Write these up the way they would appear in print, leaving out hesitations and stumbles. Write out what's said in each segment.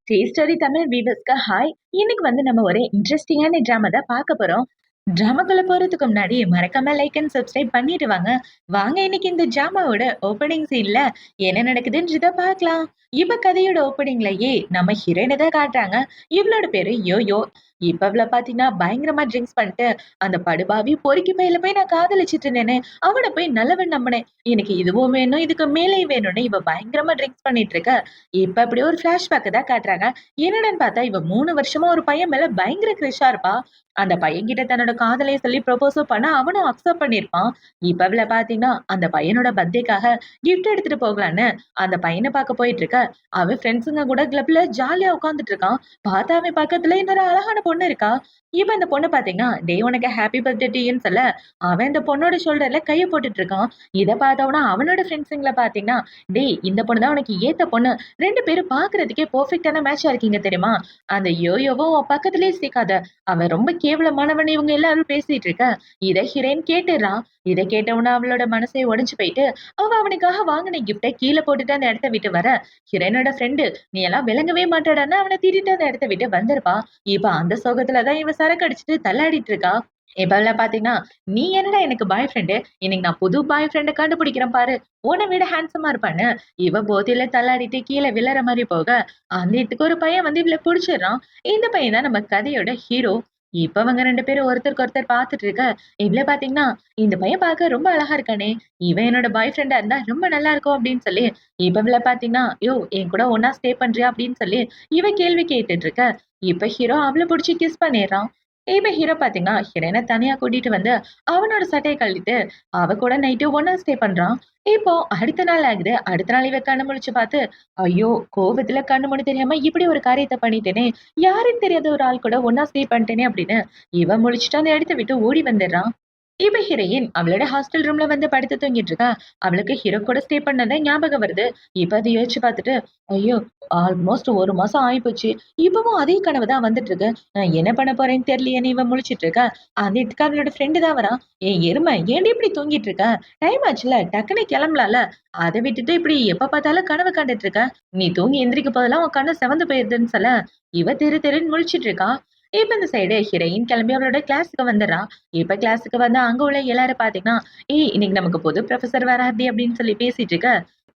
Story Tamil வீவர்ஸ்க்கு hi. இன்னைக்கு நம்ம ஒரு இன்ட்ரெஸ்டிங்கான டிராமா தான் பார்க்க போறோம். டிராமாக்குள்ள போறதுக்கு முன்னாடி மறக்காம லைக் அண்ட் சப்ஸ்கிரைப் பண்ணிட்டு வாங்க. வாங்க இன்னைக்கு இந்த டிராமாவோட ஓப்பனிங் சீன்ல என்ன நடக்குதுன்றத பார்க்கலாம். இப்ப கதையோட ஓப்பனிங்லயே நம்ம ஹீரோயினை தான் காட்டுறாங்க. இவளோட பேரு யோயோ. இப்ப இவள பாத்தீங்கன்னா பயங்கரமா ட்ரிங்க்ஸ் பண்ணிட்டு அந்த படுபாவி பொறுக்கி பையில போய் நான் காதலிச்சிட்டு இருந்தேனே அவனை போய் நல்லவன் நம்பினேன். எனக்கு இதுவும் வேணும் இதுக்கு மேலே வேணும்னு இவ பயங்கரமா ட்ரிங்க்ஸ் பண்ணிட்டு இருக்க. இப்ப அப்படி ஒரு பிளாஷ்பேக் தான் காட்டுறாங்க. என்னடான்னு பார்த்தா இவ 3 வருஷமா ஒரு பையன் மேல பயங்கர கிரஷா இருப்பா. அந்த பையன்கிட்ட தன்னோட காதலைய சொல்லி ப்ரொபோஸும் பண்ணா அவனும் அக்செப்ட் பண்ணியிருப்பான். இப்ப இவள பார்த்தீங்கன்னா, அந்த பையனோட பர்த்டேக்காக கிஃப்ட் எடுத்துட்டு போகலான்னு அந்த பையன பார்க்க போயிட்டு இருக்க. அவன் ஃப்ரெண்ட்ஸுங்க கூட கிளப்ல ஜாலியா உட்கார்ந்துட்டு இருக்கான். பார்த்தா அவன் பக்கத்துல இன்னொரு அழகான பொண்ணு இருக்கா. இப்ப இந்த பொண்ணு பார்த்தீங்கன்னா, "டேய் உனக்கு ஹேப்பி பர்த்டே டீன்னு" சொல்ல, அவன் இந்த பொண்ணோட ஷோல்டர்ல கைய போட்டுட்டு இருக்கான். இத பார்த்தவன அவனோட ஃப்ரெண்ட்ஸுங்கள பார்த்தீங்கன்னா, "டேய் இந்த பொண்ணு தான் உனக்கு ஏத்த பொண்ணு. 2 பேரும் பார்க்கறதுக்கே பெர்ஃபெக்ட்டான மேட்சா இருக்கீங்க தெரியுமா? அந்த யோயோவும் உன் பக்கத்திலேயே சேர்க்காத. அவன் ரொம்ப கேவலமானவன்" இவங்க எல்லாரும் பேசிட்டு இருக்க. இத ஹீரோயின் கேட்டுறா. இத கேட்டவுடனே அவளோட மனசே உடைஞ்சு போயிட்டு, அவ அவனுக்காக வாங்கின கிஃப்ட்ட கீழ போட்டுட்டு அந்த இடத்த விட்டு வர, ஹீரோயினோட ஃப்ரெண்டு, "நீ எல்லாம் விளங்கவே மாட்டடான்னு" அவன திட்டிட்டு அந்த இடத்த விட்டு வந்திருப்பா. இப்ப அந்த சோகத்துல தான் இவ சரக்கு அடிச்சுட்டு தள்ளாடிட்டு இருக்கா. இப்ப பாத்தீங்கன்னா, "நீ என்னடா எனக்கு பாய் ஃப்ரெண்டு? இன்னைக்கு நான் புது பாய் ஃப்ரெண்ட கண்டுபிடிக்கிறேன் பாரு. உன்ன விட ஹேண்ட்ஸமா இருப்பான்னு." இவ போதையில தள்ளாடிட்டு கீழ விழற மாரி போக, அந்த இடத்துக்கு ஒரு பையன் இவள புடிச்சிடுறான். இந்த பையன் தான் நம்ம கதையோட ஹீரோ. இப்ப அவங்க 2 பேரும் ஒருத்தருக்கு ஒருத்தர் பாத்துட்டு இருக்க. இவள பாத்தீங்கன்னா, "இந்த பையன் பார்க்க ரொம்ப அழகா இருக்கானே. இவன் என்னோட பாய் ஃப்ரெண்டா இருந்தா ரொம்ப நல்லா இருக்கும்." அப்படின்னு சொல்லி, இப்ப இவள பாத்தீங்கன்னா, "யோவ் என் கூட ஒண்ணா ஸ்டே பண்றியா?" அப்படின்னு சொல்லி இவ கேள்வி கேட்டுட்டு இருக்க. இப்ப ஹீரோ அவள புடிச்சு கிஸ் பண்ணிடுறான். இப்ப ஹீரோ பாத்தீங்கன்னா, ஹீரோயின தனியா கூட்டிட்டு வந்து, அவனோட சட்டைய கழட்டிட்டு, அவ கூட நைட்டு ஒண்ணா ஸ்டே பண்றான். இப்போ அடுத்த நாள் ஆகுது. அடுத்த நாள் இவ கண்ணு முழிச்சு பாத்து, ஐயோ! கோவத்துல கண்ணு மூடி தெரியாம இப்படி ஒரு காரியத்த பண்ணிட்டேனே! யாருன்னு தெரியாத ஒரு ஆள் கூட ஒண்ணா ஸ்டே பண்ணிட்டேனே அப்படின்னு, இவன் முழிச்சுட்டு அந்த இடத்த விட்டு ஓடி வந்துடுறான். இப்ப ஹீரோயின் அவளோட ஹாஸ்டல் ரூம்ல வந்து படுத்து தூங்கிட்டு இருக்கா. அவளுக்கு ஹீரோ கூட ஸ்டே பண்ணது ஞாபகம் வருது. இப்ப அத யோசிச்சு பார்த்துட்டு, ஐயோ! ஆல்மோஸ்ட் 1 மாசம் ஆயிப்போச்சு. இப்பவும் அதே கனவு தான் வந்துட்டு இருக்கு. நான் என்ன பண்ண போறேன்னு தெரியலையேன்னு இவ முழிச்சிட்டு இருக்கா. அந்த இடத்துக்கு அவளோட ஃப்ரெண்டு தான் வரான். "ஏய் எருமை ஏன்டி இப்படி தூங்கிட்டு இருக்க? டைம் ஆச்சுல்ல, டக்குனு கிளம்பலாம்ல. அத விட்டுட்டு இப்படி எப்ப பார்த்தாலும் கனவு கண்டுட்டு இருக்க. நீ தூங்கி எந்திரிக்க போதெல்லாம் உன் கண்ணு சிவந்து போயிருதுன்னு" சொல்ல, இவ திரு திருன்னு முழிச்சிட்டு இருக்கா. இப்ப இந்த சைடு ஹீரோயின் கிளம்பி அவளோட கிளாஸ்க்கு வந்துடுறா. இப்ப கிளாஸுக்கு வந்து அங்க உள்ள எல்லாரும் பாத்தீங்கன்னா, "ஏய் இன்னைக்கு நமக்கு புது ப்ரொஃபசர் வரார்டி" அப்படின்னு சொல்லி பேசிட்டு இருக்க.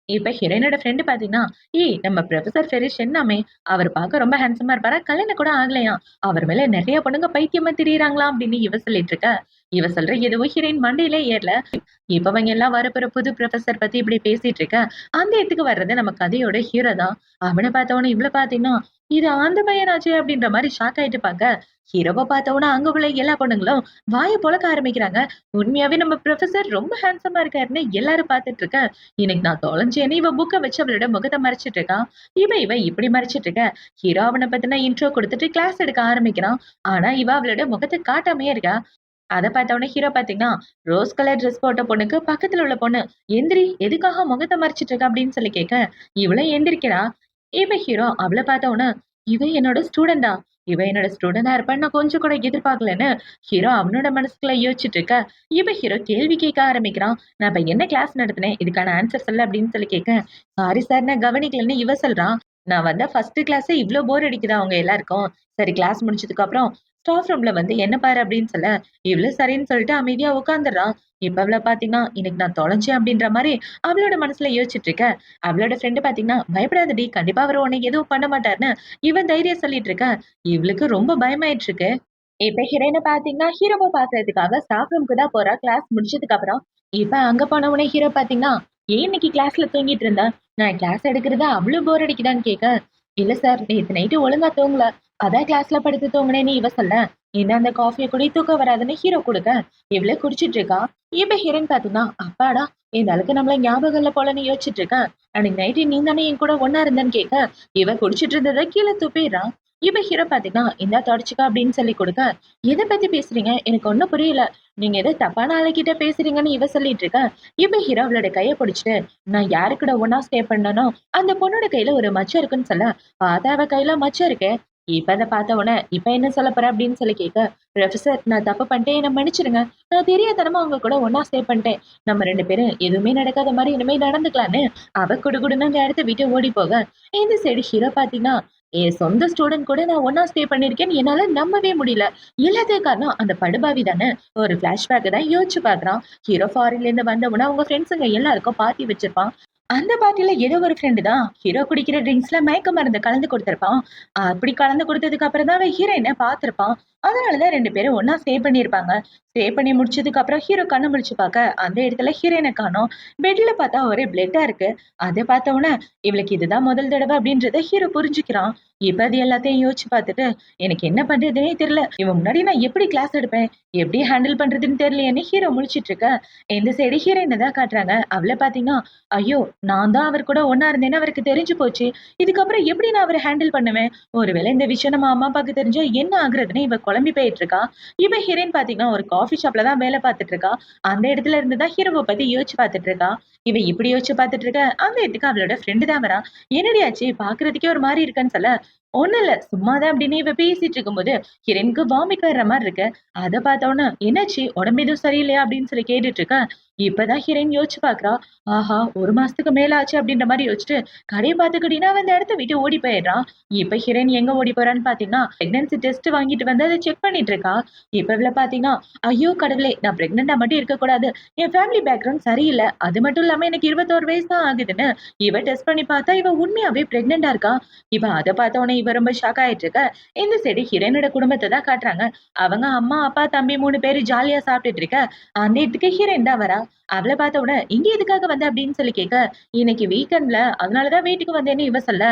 இப்ப ஹீரோயினோட ஃப்ரெண்ட் பாத்தீங்கன்னா, "ஏய் நம்ம ப்ரொஃபசர் ஃபெரிஷ் என்னாமே, அவர் பார்க்க ரொம்ப ஹேண்ட்ஸமா இருப்பாரா, கல்யாணம் கூட ஆகலையாம். அவர் மேல நெறைய பொண்ணுங்க பைத்தியமா திரியறாங்களாம்" அப்படின்னு இவ சொல்லிட்டு இருக்க. இவ சொல்ற எதுவும் ஹீரோயின் மண்டையிலே ஏறல. இப்ப அவங்க எல்லாம் வரப்போற புது ப்ரொஃபசர் பத்தி இப்படி பேசிட்டு இருக்க. அந்த இடத்துக்கு வர்றது நம்ம கதையோட ஹீரோ தான். அவன பார்த்தவொன்னே இவள பாத்தீங்கன்னா, "இது அந்த பையனாச்சே" அப்படின்ற மாரி ஷாக் ஆயிட்டு பாக்க, ஹீரோவ பார்த்தவுடனே அங்க உள்ள எல்லா பொண்ணுங்களும் வாய பொளக்க ஆரம்பிக்கிறாங்க. உண்மையாவே நம்ம ப்ரொஃபசர் ரொம்ப ஹேண்ட்ஸமா இருக்காருன்னு எல்லாரும் பார்த்துட்டு இருக்க. இன்னைக்கு நான் தொலைஞ்சேன்னு இவ புக்க வச்சு அவளோட முகத்த மறைச்சிட்டு இருக்கா. இவ இப்படி மறைச்சிட்டு இருக்க. ஹீரோ அவன பத்தின இன்ட்ரோ குடுத்துட்டு கிளாஸ் எடுக்க ஆரம்பிக்கிறான். ஆனா இவ அவளோட முகத்த காட்டாமயே இருக்கா. அத பார்த்தவுடனே ஹீரோ பார்த்தீங்கன்னா, ரோஸ் கலர் ட்ரெஸ் போட்ட பொண்ணுக்கு பக்கத்துல உள்ள பொண்ணு, "எந்திரி எதுக்காக முகத்த மறைச்சிட்டு இருக்க?" அப்படின்னு சொல்லி கேட்க, இவளும் எந்திரிக்கிறா. இவ ஹீரோ அவள பார்த்தவுடனே, "இவ என்னோட ஸ்டூடெண்டா? இவ என்னோட ஸ்டூடெண்டா இருப்பான்னு நான் கொஞ்சம் கூட எதிர்பார்க்கலன்னு" ஹீரோ அவனோட மனசுக்குள்ள யோசிச்சுட்டு இருக்க. இவ ஹீரோ கேள்வி கேட்க ஆரம்பிக்கிறான். "நான் இப்ப என்ன கிளாஸ் நடத்தினேன்? இதுக்கான ஆன்சர் சொல்லு" அப்படின்னு சொல்லி கேட்க, "சாரி சார் நான் கவனிக்கலன்னு" இவ சொல்றான். "நான் வந்த ஃபர்ஸ்ட் கிளாஸே இவ்ளோ போர் அடிக்குதா உங்க எல்லாருக்கும்? சரி கிளாஸ் முடிச்சதுக்கு அப்புறம் ஸ்டாஃப் ரூம்ல வந்து என்ன பாரு" அப்படின்னு சொல்ல, இவளும் சரின்னு சொல்லிட்டு அமைதியா உட்கார்ந்துடுறா. இப்ப அவள பார்த்தீங்கன்னா, "இன்னைக்கு நான் தொலைஞ்சேன்" அப்படின்ற மாரி அவளோட மனசுல யோசிச்சுட்டு இருக்க. அவளோட ஃப்ரெண்ட் பார்த்தீங்கன்னா, "பயப்படாதடி கண்டிப்பா அவரு உன்னை எதுவும் பண்ண மாட்டாருன்னு" இவன் தைரியம் சொல்லிட்டு இருக்க. இவளுக்கு ரொம்ப பயமாயிட்டு இருக்கு. இப்ப ஹீரோயின பார்த்தீங்கன்னா, ஹீரோவ பார்க்கறதுக்காக ஸ்டாஃப் ரூம்க்கு தான் போறா கிளாஸ் முடிச்சதுக்கு அப்புறம். இப்ப அங்க போன உடனே ஹீரோ பார்த்தீங்கன்னா, "ஏன் இன்னைக்கு கிளாஸ்ல தூங்கிட்டு இருந்த? நான் கிளாஸ் எடுக்கிறது அவ்ளோ போர் அடிக்குதான்னு" கேட்க, "இல்ல சார் நேத்து நைட்டு ஒழுங்கா தூங்கல. அதான் கிளாஸ்ல படுத்து தூங்குனேன்னு" இவ சொல்ல, "இந்தா அந்த காஃபிய குடி தூக்கம் வராதுன்னு" ஹீரோ குடுக்க, இவளே குடிச்சிட்டு இருக்கா. இப்ப ஹீரோயின் பார்த்தீங்கன்னா, "அப்பாடா இந்த அளவுக்கு நம்மள ஞாபகம் இல்ல போலன்னு" யோசிச்சுட்டு இருக்கா. "அன்னைக்கு நைட்டு நீ தானே என் கூட ஒண்ணா இருந்தன்னு" கேட்க, இவ குடிச்சிட்டு இருந்தத கீழ துப்பிடுறா. இப்ப ஹீரோ பார்த்தீங்கன்னா, "இந்தா தொடச்சுக்க" அப்படின்னு சொல்லி குடுக்க, "எத பத்தி பேசுறீங்க? எனக்கு ஒண்ணும் புரியல. நீங்க ஏதோ தப்பான ஆளுகிட்ட பேசுறீங்கன்னு" இவ சொல்லிட்டு இருக்கா. இப்ப ஹீரோ அவளோட கைய புடிச்சுட்டு, "நான் யாரு கூட ஒண்ணா ஸ்டே பண்ணனோ, அந்த பொண்ணோட கையில ஒரு மச்சம் இருக்குன்னு" சொல்ல, பார்த்தா அவ கையில மச்சம் இருக்கே. இப்ப அத பார்த்த உடனே, "இப்ப என்ன சொல்லப் போற?" அப்படின்னு சொல்லி கேட்க, "ப்ரொஃபசர் நான் தப்பு பண்ணிட்டேன். என்ன மன்னிச்சிடுங்க. நான் தெரியாத்தனமா உங்க கூட ஒண்ணா ஸ்டே பண்ணிட்டேன். நம்ம 2 பேரும் எதுவுமே நடக்காத மாரி இனிமே நடந்துக்கலான்னு" அவ குடுகுடுன்னு அந்த இடத்த விட்டு ஓடி போக, இந்த சைடு ஹீரோ பார்த்தீங்கன்னா, என் சொந்த ஸ்டூடண்ட் கூட நான் ஒண்ணா ஸ்டே பண்ணியிருக்கேன்னு என்னால நம்பவே முடியல. எல்லாத்துக்கும் காரணம் அந்த படுபாவி தானே. ஒரு ஃபிளாஷ்பேக் தான் யோசிச்சு பார்க்குறான். ஹீரோ ஃபாரின்ல இருந்து வந்தவுடனே அவங்க ஃப்ரெண்ட்ஸுங்க எல்லாருக்கும் பார்ட்டி வச்சிருப்பான். அந்த பார்ட்டில ஏதோ ஒரு ஃப்ரெண்டு தான் ஹீரோ குடிக்கிற ட்ரிங்க்ஸ்ல மயக்க மருந்து கலந்து குடுத்திருப்பான். அப்படி கலந்து குடுத்ததுக்கு அப்புறம் தான் அவன் ஹீரோயின பார்த்திருப்பான். அதனால தான் 2 பேரும் ஒண்ணா ஸ்டே பண்ணியிருப்பாங்க. ஸ்டே பண்ணி முடிச்சதுக்கு அப்புறம் ஹீரோ கண்ண முழிச்சு பார்க்க, அந்த இடத்துல ஹீரோயின காணோம். பெட்ல பார்த்தா ஒரே பிளட்டா இருக்கு. அத பார்த்தவுடனே இவளுக்கு இதுதான் முதல் தடவ அப்படின்றத ஹீரோ புரிஞ்சுக்கிறான். இப்ப அது எல்லாத்தையும் யோசிச்சு பார்த்துட்டு, எனக்கு என்ன பண்றதுன்னே தெரியல. இவன் முன்னாடி நான் எப்படி கிளாஸ் எடுப்பேன்? எப்படி ஹேண்டில் பண்றதுன்னு தெரியலையேன்னு ஹீரோ முழிச்சிட்டு இருக்க. இந்த சைடு ஹீரோயின தான் காட்டுறாங்க. அவள பார்த்தீங்கன்னா, ஐயோ! நான் தான் அவர் கூட ஒண்ணா இருந்தேன்னு அவருக்கு தெரிஞ்சு போச்சு. இதுக்கப்புறம் எப்படி நான் அவர ஹேண்டில் பண்ணுவேன்? ஒருவேளை இந்த விஷயம் நம்ம அம்மா, அப்பாவுக்கு தெரிஞ்சா என்ன ஆகுறதுன்னு இவ குழம்பி போயிட்டு இருக்கா. இவ ஹீரோயின் பார்த்தீங்கன்னா, ஒரு காஃபி ஷாப்ல தான் வேலை பார்த்துட்டு இருக்கா. அந்த இடத்துல இருந்து தான் ஹீரோவ பத்தி யோசிச்சு பார்த்துட்டு இருக்கா. இவ இப்படி யோசிச்சு பார்த்துட்டு இருக்க, அந்த இடத்துக்கு அவளோட ஃப்ரெண்டு தான் வரா. "என்னடி ஆச்சு? பார்க்கறதுக்கே ஒரு மாரி இருக்கன்னு" சொல்ல, "ஒண்ணும் இல்ல. சும்மா தான்" அப்படின்னு இவ பேசிட்டு இருக்கும்போது, ஹீரோயினுக்கு வாமிட் வர்ற மாரி இருக்கு. அத பார்த்தவுடனே, "என்னாச்சு? உடம்பு எதுவும் சரியில்லையா?" அப்படின்னு சொல்லி கேட்டுட்டு இருக்க. இப்பதான் ஹீரோயின் யோசிச்சு பார்க்கிறா. ஆஹா! 1 மாசத்துக்கு மேல ஆச்சு அப்படின்ற மாரி யோசிச்சுட்டு, கடைய பார்த்துக்கிட்டீன்னா அவ அந்த இடத்த விட்டு ஓடி போயிடுறான். இப்ப ஹீரோயின் எங்க ஓடி போறான்னு பார்த்தீங்கன்னா, பிரெக்னன்சி டெஸ்ட் வாங்கிட்டு வந்து அத செக் பண்ணிட்டு இருக்கா. இப்ப இவள பார்த்தீங்கன்னா, ஐயோ கடவுளே! நான் பிரெக்னன்ட்டா மட்டும் இருக்கக்கூடாது. என் ஃபேமிலி பேக்ரவுண்ட் சரியில்ல. அது மட்டும் இல்லாம எனக்கு 21 வயசு தான் ஆகுதுன்னு, இவ டெஸ்ட் பண்ணி பார்த்தா இவ உண்மையாவே பிரெக்னன்ட்டா இருக்கா. இவ அத பார்த்த உடனே இவ ரொம்ப ஷாக் ஆயிட்டு இருக்க. இந்த சைடு ஹீரோயினோட குடும்பத்த தான் காட்டுறாங்க. அவங்க அம்மா, அப்பா, தம்பி 3 பேரு ஜாலியா சாப்பிட்டுட்டு இருக்க. அந்த இடத்துக்கு ஹீரோயின் தான் வரா. அவள பார்த்த உடனே, "இங்க எதுக்காக வந்த?" அப்படின்னு சொல்லி கேட்க, "இன்னைக்கு வீக்கெண்ட்ல அதனால தான் வீட்டுக்கு வந்தேன்னு" இவ சொல்ல,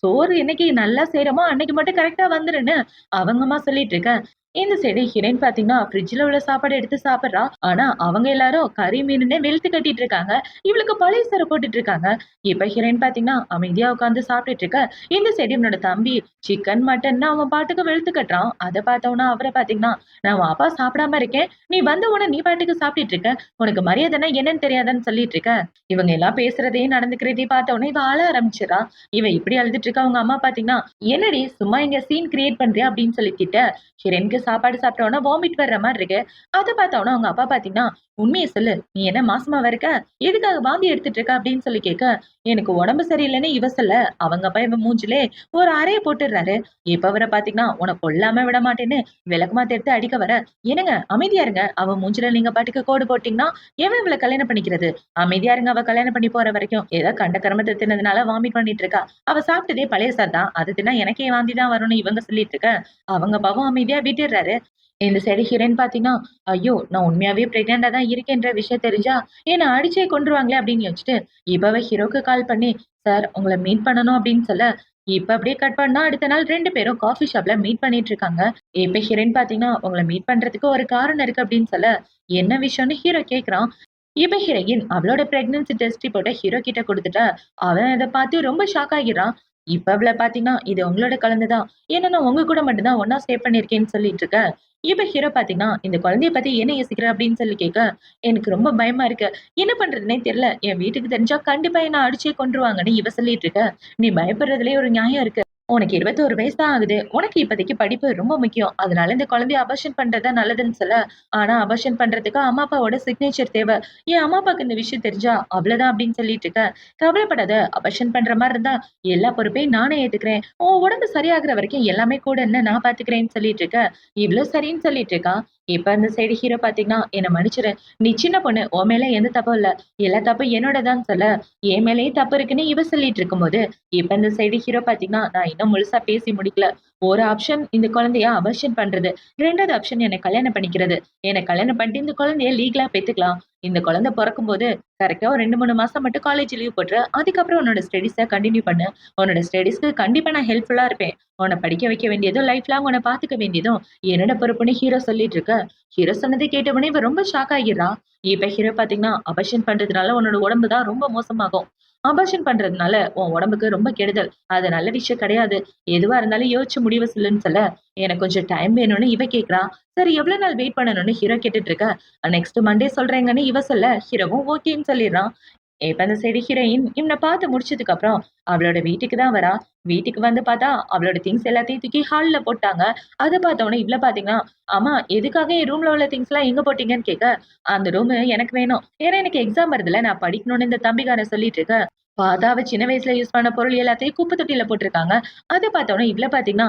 "சோறு என்னைக்கு நல்லா செய்றோமோ அன்னைக்கு மட்டும் கரெக்ட்டா வந்துருன்னு" அவங்க அம்மா சொல்லிட்டு இருக்க. இந்த சைடு ஹீரோயின் பார்த்தீங்கன்னா, ஃப்ரிட்ஜ்ல உள்ள சாப்பாடு எடுத்து சாப்பிடுறா. ஆனா, அவங்க எல்லாரும் கறி, மீனுன்னு வெளுத்து கட்டிட்டு இருக்காங்க. இவளுக்கு பழைய சோறு போட்டுட்டு இருக்காங்க. இப்ப ஹீரோயின் பார்த்தீங்கன்னா, அமைதியா உட்கார்ந்து சாப்பிட்டுட்டு இருக்க. இந்த சைடு இவனோட தம்பி சிக்கன், மட்டன்னு அவன் பாட்டுக்கு வெளுத்து கட்டுறான். அத பார்த்தவுடனே அவர பார்த்தீங்கன்னா, "நான் உன் அப்பா சாப்பிடாம இருக்கேன். நீ வந்த உடனே நீ பாட்டுக்கு சாப்பிட்டுட்டு இருக்க. உனக்கு மரியாதைன்னா என்னன்னு தெரியாதான்னு சொல்லிட்டு இருக்க." இவங்க எல்லாம் பேசுறதையும், நடந்துக்கிறதையும் பார்த்த உடனே இவ அழ ஆரம்பிச்சுறா. இவ இப்படி அழுதுட்டு இருக்க. அவங்க அம்மா பார்த்தீங்கன்னா, "என்னடி சும்மா இங்க சீன் கிரியேட் பண்றியா?" அப்படின்னு சொல்லி திட்ட. ஹிரண்க்கு சாப்பாடு சாப்பிட்ட உடனே வாமிட் வர்ற மாரி இருக்கு. அத பார்த்த உடனே அவங்க அப்பா பார்த்தீங்கன்னா, "உண்மைய சொல்லு. நீ என்ன மாசமாவா இருக்க? எதுக்காக வாந்தி எடுத்துட்டு இருக்க?" அப்படின்னு சொல்லி கேட்க, "எனக்கு உடம்பு சரியில்லன்னு இவ சொல்ல." அவங்க அப்பா இவ மூஞ்சிலே ஒரு அறைய போட்டுடுறாரு. இப்ப அவர பார்த்தீங்கன்னா, "உன்ன கொல்லாம விட மாட்டேன்னு" விளக்கமாத்த எடுத்து அடிக்க வர, "என்னங்க அமைதியா இருங்க. அவ மூஞ்சில நீங்க பாட்டுக்கு கோடு போட்டீங்கன்னா, எவன் இவள கல்யாணம் பண்ணிக்கிறது? அமைதியா இருங்க. அவ கல்யாணம் பண்ணி போற வரைக்கும். ஏதோ கண்ட கருமத்த தின்னதுனால வாமிட் பண்ணிட்டு இருக்கா. அவ சாப்பிட்டதே பழைய சாதம் தான். அது தின்னா எனக்கே வாந்தி தான் வரும்னு" இவங்க சொல்லிட்டு இருக்க, அவங்க அப்பாவும் அமைதியா விட்டுடுறாரு. இந்த சைடு ஹீரோயின் பார்த்தீங்கன்னா, ஐயோ! நான் உண்மையாவே பிரெக்னன்ட்டா தான் இருக்கேன்ற விஷயம் தெரிஞ்சா, என்ன அடிச்சே கொன்றுவாங்களே அப்படின்னு யோசிச்சுட்டு, இப்ப அவ ஹீரோக்கு கால் பண்ணி, சார் உங்கள மீட் பண்ணணும் அப்படின்னு சொல்ல, இப்ப அப்படியே கட் பண்ணா அடுத்த நாள் 2 பேரும் காஃபி ஷாப்ல மீட் பண்ணிட்டு இருக்காங்க. இப்ப ஹீரோயின் பார்த்தீங்கன்னா, உங்கள மீட் பண்றதுக்கு ஒரு காரணம் இருக்கு அப்படின்னு சொல்ல, என்ன விஷயம்னு ஹீரோ கேட்குறான். இப்ப ஹீரோயின் அவளோட பிரெக்னன்சி டெஸ்ட் ரிப்போர்ட்ட ஹீரோ கிட்ட குடுத்துட்டா, அவன் அத பார்த்து ரொம்ப ஷாக் ஆகிறான். இப்ப அவள பார்த்தீங்கன்னா, இது உங்களோட குழந்தை தான். ஏன்னா நான் உங்க கூட மட்டும் தான் ஒண்ணா ஸ்டே பண்ணியிருக்கேன்னு சொல்லிட்டு இருக்க. இப்ப ஹீரோ பார்த்தீங்கன்னா, இந்த குழந்தைய பத்தி என்ன யோசிக்கிற அப்படின்னு சொல்லி கேட்க, எனக்கு ரொம்ப பயமா இருக்கு. என்ன பண்றதுன்னே தெரியல. என் வீட்டுக்கு தெரிஞ்சா கண்டிப்பா என்ன அடிச்சே கொன்றுவாங்கன்னு இவ சொல்லிட்டு இருக்க. நீ பயப்படுறதுலயே ஒரு நியாயம் இருக்கு. உனக்கு 21 வயசு தான் ஆகுது. உனக்கு இப்போதைக்கு படிப்பு ரொம்ப முக்கியம். அதனால இந்த குழந்தைய அபார்ஷன் பண்றது தான் நல்லதுன்னு சொல்ல, ஆனா அபார்ஷன் பண்றதுக்கு அம்மா, அப்பாவோட சிக்னேச்சர் தேவ. என் அம்மா, அப்பாக்கு இந்த விஷயம் தெரிஞ்சா அவ்வளதான் அப்படின்னு சொல்லிட்டு இருக்க. கவலைப்படாத. அபார்ஷன் பண்ற மாரி இருந்தா எல்லா பொறுப்பையும் நானே ஏத்துக்கிறேன். உன் உடம்பு சரியாகுற வரைக்கும் எல்லாமே கூட இருந்து நான் பார்த்துக்கிறேன்னு சொல்லிட்டு இருக்க. இவ்ளோ சரின்னு சொல்லிட்டு இருக்கா. இப்ப அந்த சைடு ஹீரோ பார்த்தீங்கன்னா, என்ன மன்னிச்சிரு. நீ சின்ன பொண்ணு. உன் மேல எந்த தப்பும் இல்ல. எல்லா தப்பும் என்னோடதான்னு சொல்ல, என் மேலயும் தப்பு இருக்குன்னு இவ சொல்லிட்டு இருக்கும்போது, இப்ப இந்த சைடு ஹீரோ பார்த்தீங்கன்னா, நான் இன்னும் முழுசா பேசி முடிக்கல. ஒரு ஆப்ஷன் இந்த குழந்தைய அபார்ஷன் பண்றது. 2வது ஆப்ஷன் என்ன கல்யாணம் பண்ணிக்கிறது. என்ன கல்யாணம் பண்ணிட்டு இந்த குழந்தைய லீகலா பெத்துக்கலாம். இந்த குழந்தை பொறக்கும்போது கரெக்ட்டா ஒரு 2, 3 மாசம் மட்டும் காலேஜ் லீவ் போட்டுரு. அதுக்கப்புறம் உன்னோட ஸ்டடீஸ கன்டின்யூ பண்ணு. உன்னோட ஸ்டடீஸ்க்கு கண்டிப்பா நான் ஹெல்ப்ஃபுல்லா இருப்பேன். உன்ன படிக்க வைக்க வேண்டியதும், லைஃப் லாங் உன்ன பார்த்துக்க வேண்டியதும் என்னோட பொறுப்புன்னு ஹீரோ சொல்லிட்டு இருக்க. ஹீரோ சொன்னதை கேட்ட உடனே இவ ரொம்ப ஷாக் ஆகிறா. இப்ப ஹீரோ பார்த்தீங்கன்னா, அபார்ஷன் பண்றதுனால உன்னோட உடம்பு தான் ரொம்ப மோசமாகும். அபார்ஷன் பண்றதுனால உன் உடம்புக்கு ரொம்ப கெடுதல். அது நல்ல விஷயம் கிடையாது. எதுவா இருந்தாலும் யோசிச்சு முடிவு சொல்லுன்னு சொல்ல, எனக்கு கொஞ்சம் டைம் வேணும்னு இவ கேட்கிறா. சரி எவ்வளவு நாள் வெயிட் பண்ணணும்னு ஹீரோ கேட்டுட்டு இருக்க. நெக்ஸ்ட் மண்டே சொல்றேங்கன்னு இவ சொல்ல, ஹீரோவும் ஓகேன்னு சொல்லிடுறான். இப்ப அந்த சைடு ஹீரோயின் இவன பார்த்து முடிச்சதுக்கு அப்புறம் அவளோட வீட்டுக்கு தான் வரா. வீட்டுக்கு வந்து பார்த்தா, அவளோட திங்ஸ் எல்லாத்தையும் தூக்கி ஹால்ல போட்டாங்க. அத பார்த்த உடனே இவள பார்த்தீங்கன்னா, "அம்மா எதுக்காக என் ரூம்ல உள்ள திங்ஸ்லாம் எங்க போட்டீங்கன்னு?" கேட்க, "அந்த ரூமு எனக்கு வேணும். ஏன்னா எனக்கு எக்ஸாம் வருதுல்ல, நான் படிக்கணும்னு இந்த தம்பிக்காரன் சொல்லிட்டு இருக்க." பார்த்தா அவ சின்ன வயசுல யூஸ் பண்ண பொருள் எல்லாத்தையும் குப்பை தொட்டியில போட்டுருக்காங்க. அத பார்த்தோனே இவ்ள பார்த்தீங்கன்னா,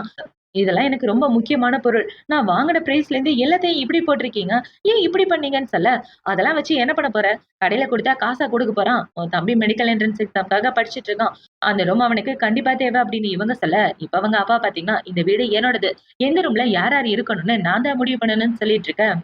இதெல்லாம் எனக்கு ரொம்ப முக்கியமான பொருள். நான் வாங்குன பிரைஸ்லேருந்து எல்லாத்தையும் இப்படி போட்டிருக்கீங்க. ஏன் இப்படி பண்ணீங்கன்னு சொல்ல, அதெல்லாம் வச்சு என்ன பண்ண போற? கடையில குடுத்தா காசா குடுக்க போறான். உன் தம்பி மெடிக்கல் என்ட்ரன்ஸ் எக்ஸாம்க்காக படிச்சுட்டு இருக்கான். அந்த ரூம் அவனுக்கு கண்டிப்பா தேவை அப்படின்னு இவங்க சொல்ல, இப்ப அவங்க அப்பா பார்த்தீங்கன்னா, இந்த வீடு என்னோடது. எந்த ரூம்ல யார் யார் இருக்கணும்னு நான் தான் முடிவு பண்ணணும்னு சொல்லிட்டு இருக்கேன்.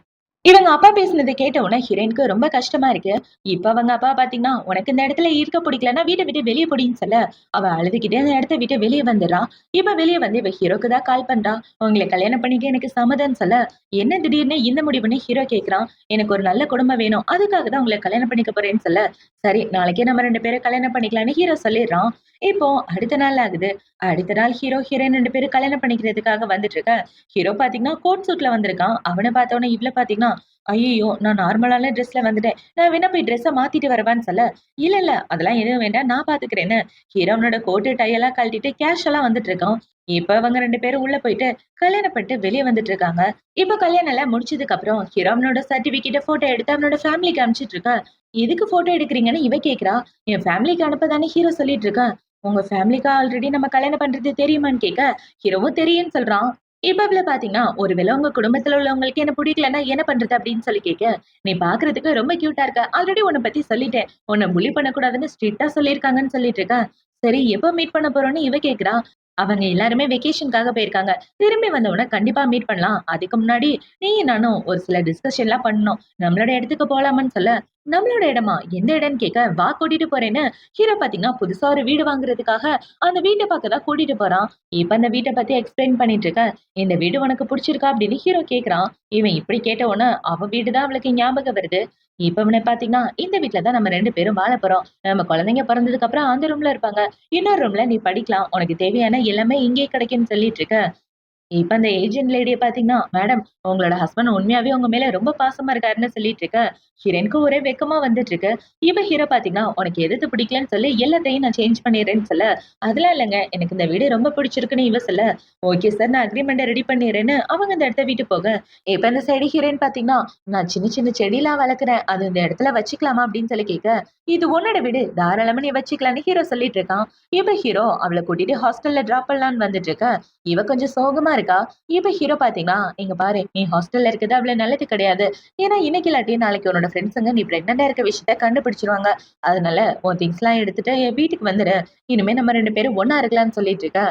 இவங்க அப்பா பேசினத கேட்ட உடனே ஹீரோயினுக்கு ரொம்ப கஷ்டமா இருக்கு. இப்ப அவங்க அப்பா பாத்தீங்கன்னா, "உனக்கு இந்த இடத்துல இருக்க பிடிக்கலன்னா வீட்ட விட்டு வெளிய போடின்னு" சொல்ல, அவ அழுதுகிட்டே அந்த இடத்த விட்டு வெளிய வந்துர்றா. இப்ப வெளிய வந்து இவ ஹீரோக்கு தான் கால் பண்றா. "உங்கள கல்யாணம் பண்ணிக்க எனக்கு சம்மதம்ன்னு" சொல்ல, "என்ன திடீர்னு இந்த முடிவுன்னு?" ஹீரோ கேட்கிறான். "எனக்கு ஒரு நல்ல குடும்பம் வேணும். அதுக்காக தான் உங்கள கல்யாணம் பண்ணிக்க போறேன்னு" சொல்ல, "சரி நாளைக்கே நம்ம 2 பேரும் கல்யாணம் பண்ணிக்கலாம்ன்னு" ஹீரோ சொல்லிர்றான். இப்போ அடுத்த நாள் ஆகுது. அடுத்த நாள் ஹீரோ, ஹீரோயின் 2 பேரும் கல்யாணம் பண்ணிக்கிறதுக்காக வந்துட்டு இருக்க. ஹீரோ பாத்தீங்கன்னா கோட் சூட்ல வந்திருக்கான். அவன பார்த்தோனே இவ்ள பாத்தீங்கன்னா, ஐயய்யோ! நான் நார்மலான ட்ரெஸ்ல வந்துட்டேன். நான் வேணா போய் ட்ரெஸ்ஸ மாத்திட்டு வரவான்னு சொல்ல, இல்ல, இல்ல அதெல்லாம் எதுவும் வேண்டாம். நான் பாத்துக்கிறேன்னு ஹீரோவனோட கோட்டு, டை எல்லாம் கழட்டிட்டு கேஷுவலா வந்துட்டு இருக்கான். இப்ப அவங்க 2 பேரும் உள்ள போயிட்டு கல்யாணம் பண்ணிட்டு வெளிய வந்துட்டு இருக்காங்க. இப்ப கல்யாணம் எல்லாம் முடிச்சதுக்கு அப்புறம் ஹீரோ அவனோட சர்டிபிகேட்ட போட்டோ எடுத்து அவனோட ஃபேமிலிக்கு அனுப்பிச்சுட்டு இருக்கான். எதுக்கு போட்டோ எடுக்குறீங்கன்னு இவ கேக்குறா. என் ஃபேமிலிக்கு அனுப்ப தானே ஹீரோ சொல்லிட்டு இருக்கான். உங்க ஃபேமிலிக்கு ஆல்ரெடி நம்ம கல்யாணம் பண்றது தெரியுமான்னு கேட்க, ஹீரோவும் தெரியும்னு சொல்றான். இப்ப இவ்ள பாத்தீங்கன்னா, ஒருவேள உங்க குடும்பத்துல உள்ளவங்களுக்கு என்ன பிடிக்கலன்னா என்ன பண்றது அப்படின்னு சொல்லி கேட்க, நீ பாக்குறதுக்கு ரொம்ப கியூட்டா இருக்க. ஆல்ரெடி உன்ன பத்தி சொல்லிட்டேன். உன்ன புல்லி பண்ணக்கூடாதுன்னு ஸ்ட்ரிக்ட்டா சொல்லியிருக்காங்கன்னு சொல்லிட்டு இருக்கா. சரி எப்ப மீட் பண்ண போறோம்னு இவ கேட்கிறா. அவங்க எல்லாருமே வெக்கேஷனுக்காக போயிருக்காங்க. திரும்பி வந்த உடனே கண்டிப்பா மீட் பண்ணலாம். அதுக்கு முன்னாடி நீயும் நானும் ஒரு சில டிஸ்கஷன்லாம் பண்ணணும். நம்மளோட இடத்துக்கு போலாமான்னு சொல்ல, நம்மளோட இடமா? எந்த இடம்னு கேட்க, வா கூட்டிட்டு போறேன்னு ஹீரோ பாத்தீங்கன்னா, புதுசா ஒரு வீடு வாங்குறதுக்காக அந்த வீட்ட பாக்க தான் கூட்டிட்டு போறான். இப்ப அந்த வீட்ட பத்தி எக்ஸ்பிளைன் பண்ணிட்டு இருக்க, இந்த வீடு உனக்கு புடிச்சிருக்கா? அப்படின்னு ஹீரோ கேட்கிறான். இவன் இப்படி கேட்ட உடனே அவ வீடு தான் அவளுக்கு ஞாபகம் வருது. இப்ப இவன பாத்தீங்கன்னா, இந்த வீட்ல தான் நம்ம 2 பேரும் வாழப் போறோம். நம்ம குழந்தைங்க பொறந்ததுக்கு அப்புறம் அந்த ரூம்ல இருப்பாங்க. இன்னொரு ரூம்ல நீ படிக்கலாம். உனக்கு தேவையான எல்லாமே இங்கேயே கிடைக்கும்னு சொல்லிட்டு இருக்க. இப்ப அந்த ஏஜென்ட் லேடிய பாத்தீங்கன்னா, "மேடம் உங்களோட ஹஸ்பண்ட் உண்மையாவே உங்க மேல ரொம்ப பாசமா இருக்காருன்னு" சொல்லிட்டு இருக்க. ஹீரோயினுக்கு ஒரே வெட்கமா வந்துட்டு இருக்கு. இவ ஹீரோ பாத்தீங்கன்னா, "உனக்கு எது பிடிக்கலன்னு சொல்லு, எல்லாத்தையும் நான் சேஞ்ச் பண்ணிடுறேன்னு" சொல்ல, "அதெல்லாம் இல்லங்க. எனக்கு இந்த வீடு ரொம்ப பிடிச்சிருக்குன்னு" இவ சொல்ல, "ஓகே சார் நான் அக்ரீமெண்ட்ட ரெடி பண்ணிடுறேன்னு" அவங்க அந்த இடத்த விட்டு போக, இப்ப இந்த சைடு ஹீரோயின் பாத்தீங்கன்னா, "நான் சின்ன சின்ன செடிலாம் வளர்க்குறேன். அது இந்த இடத்துல வச்சுக்கலாமா?" அப்படின்னு சொல்லி கேட்க, "இது உன்னோட வீடு. தாராளமா நீ வச்சுக்கலாம்ன்னு" ஹீரோ சொல்லிட்டு இருக்கான். இப்ப ஹீரோ அவள கூட்டிட்டு ஹாஸ்டல்ல டிராப் பண்ணலான்னு வந்துட்டு இருக்க. இவ கொஞ்சம் சோகமா இருக்கா. இப்ப ஹீரோ பாத்தீங்கன்னா, "இங்க பாரு நீ ஹாஸ்டல்ல இருக்கிறது அவ்வளவு நல்லது கிடையாது. ஏன்னா இன்னைக்கு இல்லாட்டி நாளைக்கு உன்னோட ஃப்ரெண்ட்ஸுங்க நீ பிரெக்னன்ட்டா இருக்க விஷயத்த கண்டுபிடிச்சுருவாங்க. அதனால உன் திங்ஸ்லாம் எடுத்துட்டு என் வீட்டுக்கு வந்துரு. இனிமே நம்ம 2 பேரும் ஒண்ணா இருக்கலாம்னு" சொல்லிட்டு இருக்க.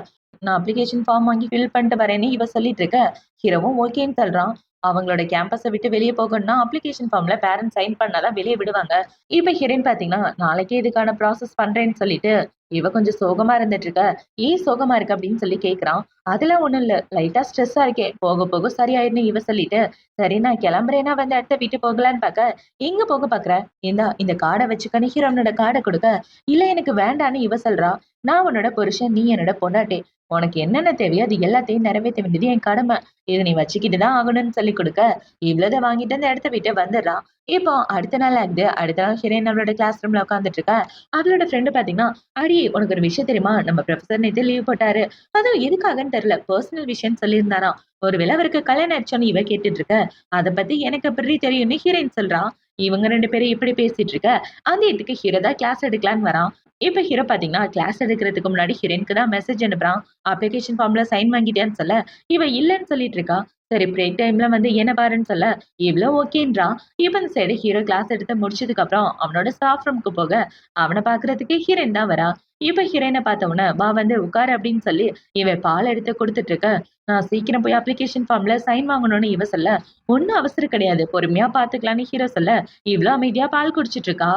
நான் அப்ளிகேஷன் ஃபார்ம் வாங்கி ஃபில் பண்ணிட்டு வரேன்னு இவ சொல்லிட்டு இருக்க. ஹீரோவும் ஓகேன்னு சொல்றான். அவங்களோட கேம்பஸ விட்டு வெளிய போகணும்னா அப்ளிகேஷன் ஃபார்ம்ல பேரண்ட்ஸ் சைன் பண்ணா தான் வெளிய விடுவாங்க. இப்ப ஹீரோயின் பாத்தீங்கன்னா, நாளைக்கே இதுக்கான ப்ராசஸ் பண்றேன்னு சொல்லிட்டு, இவ கொஞ்சம் சோகமா இருந்துட்டு இருக்க. "ஏன் சோகமா இருக்க?" அப்படின்னு சொல்லி கேட்கிறான். "அதெல்லாம் ஒண்ணும் இல்ல. லைட்டா ஸ்ட்ரெஸ்ஸா இருக்கேன். போக போக சரியாயிரும்னு" இவ சொல்லிட்டு, "சரி நான் கிளம்புறேன்னா வந்து அடுத்த வீட்டு போகலான்னு" பாக்க, "எங்க போக பாக்குற? இந்தா இந்த கார்ட வச்சுக்கன்னு" ஹீரோயினோட கார்ட குடுக்க, "இல்ல எனக்கு வேண்டான்னு" இவ சொல்றா. "நான் உன்னோட புருஷன். நீ என்னோட பொண்டாட்டி. உனக்கு என்னென்ன தேவையோ அது எல்லாத்தையும் நிறைவேத்த வேண்டியது என் கடமை. இத நீ வச்சுக்கிட்டு தான் ஆகணும்னு" சொல்லிக் குடுக்க, இவ்வளத வாங்கிட்டு அந்த இடத்த விட்டு வந்துடுறா. இப்போ அடுத்த நாள் ஆகுது. அடுத்த நாள் ஹீரோயின் அவளோட கிளாஸ் ரூம்ல உட்கார்ந்துட்டு இருக்கா. அவளோட ஃப்ரெண்ட் பாத்தீங்கன்னா, "அடி உனக்கு ஒரு விஷயம் தெரியுமா? நம்ம புரொஃபசர் நேத்து லீவ் போட்டாரு. அதுவும் எதுக்காகன்னு தெரியல. பெர்சனல் விஷயம்னு சொல்லியிருந்தாராம். ஒருவேளை அவருக்கு கல்யாணம் ஆயிடுச்சான்னு" இவ கேட்டுட்டு இருக்க. "அத பத்தி எனக்கு எப்படி தெரியும்னு" ஹீரோயின் சொல்றா. இவங்க 2 பேரும் இப்படி பேசிட்டு இருக்க, அந்த இடத்துக்கு ஹீரோ தான் கிளாஸ் எடுக்கலான்னு வரான். இப்ப ஹீரோ பாத்தீங்கன்னா, கிளாஸ் எடுக்கிறதுக்கு முன்னாடி ஹீரோயினுக்கு தான் மெசேஜ் அனுப்புறான். அப்ளிகேஷன் ஃபார்ம்ல சைன் வாங்கிட்டியான்னு சொல்ல, இவ இல்லன்னு சொல்லிட்டு இருக்கா. சரி பிரேக் டைம்ல வந்து என்ன பாருன்னு சொல்ல, இவளும் ஓகேன்றா. இப்ப இந்த சைடு ஹீரோ கிளாஸ் எடுத்து முடிச்சதுக்கு அப்புறம் அவனோட ஸ்டாஃப் ரூம்க்கு போக, அவன பாக்குறதுக்கு ஹீரோயின் தான் வரா. இப்ப ஹீரோயின பார்த்த உடனே, "வா வந்து உட்காரு" அப்படின்னு சொல்லி இவன் பால் எடுத்து குடுத்துட்டு இருக்க, நான் சீக்கிரம் போய் அப்ளிகேஷன் ஃபார்ம்ல சைன் வாங்கணும்னு இவ சொல்ல, "ஒண்ணும் அவசரம் கிடையாது. பொறுமையா பாத்துக்கலாம்னு" ஹீரோ சொல்ல, இவ்ளோ அமைதியா பால் குடிச்சிட்டு இருக்கா.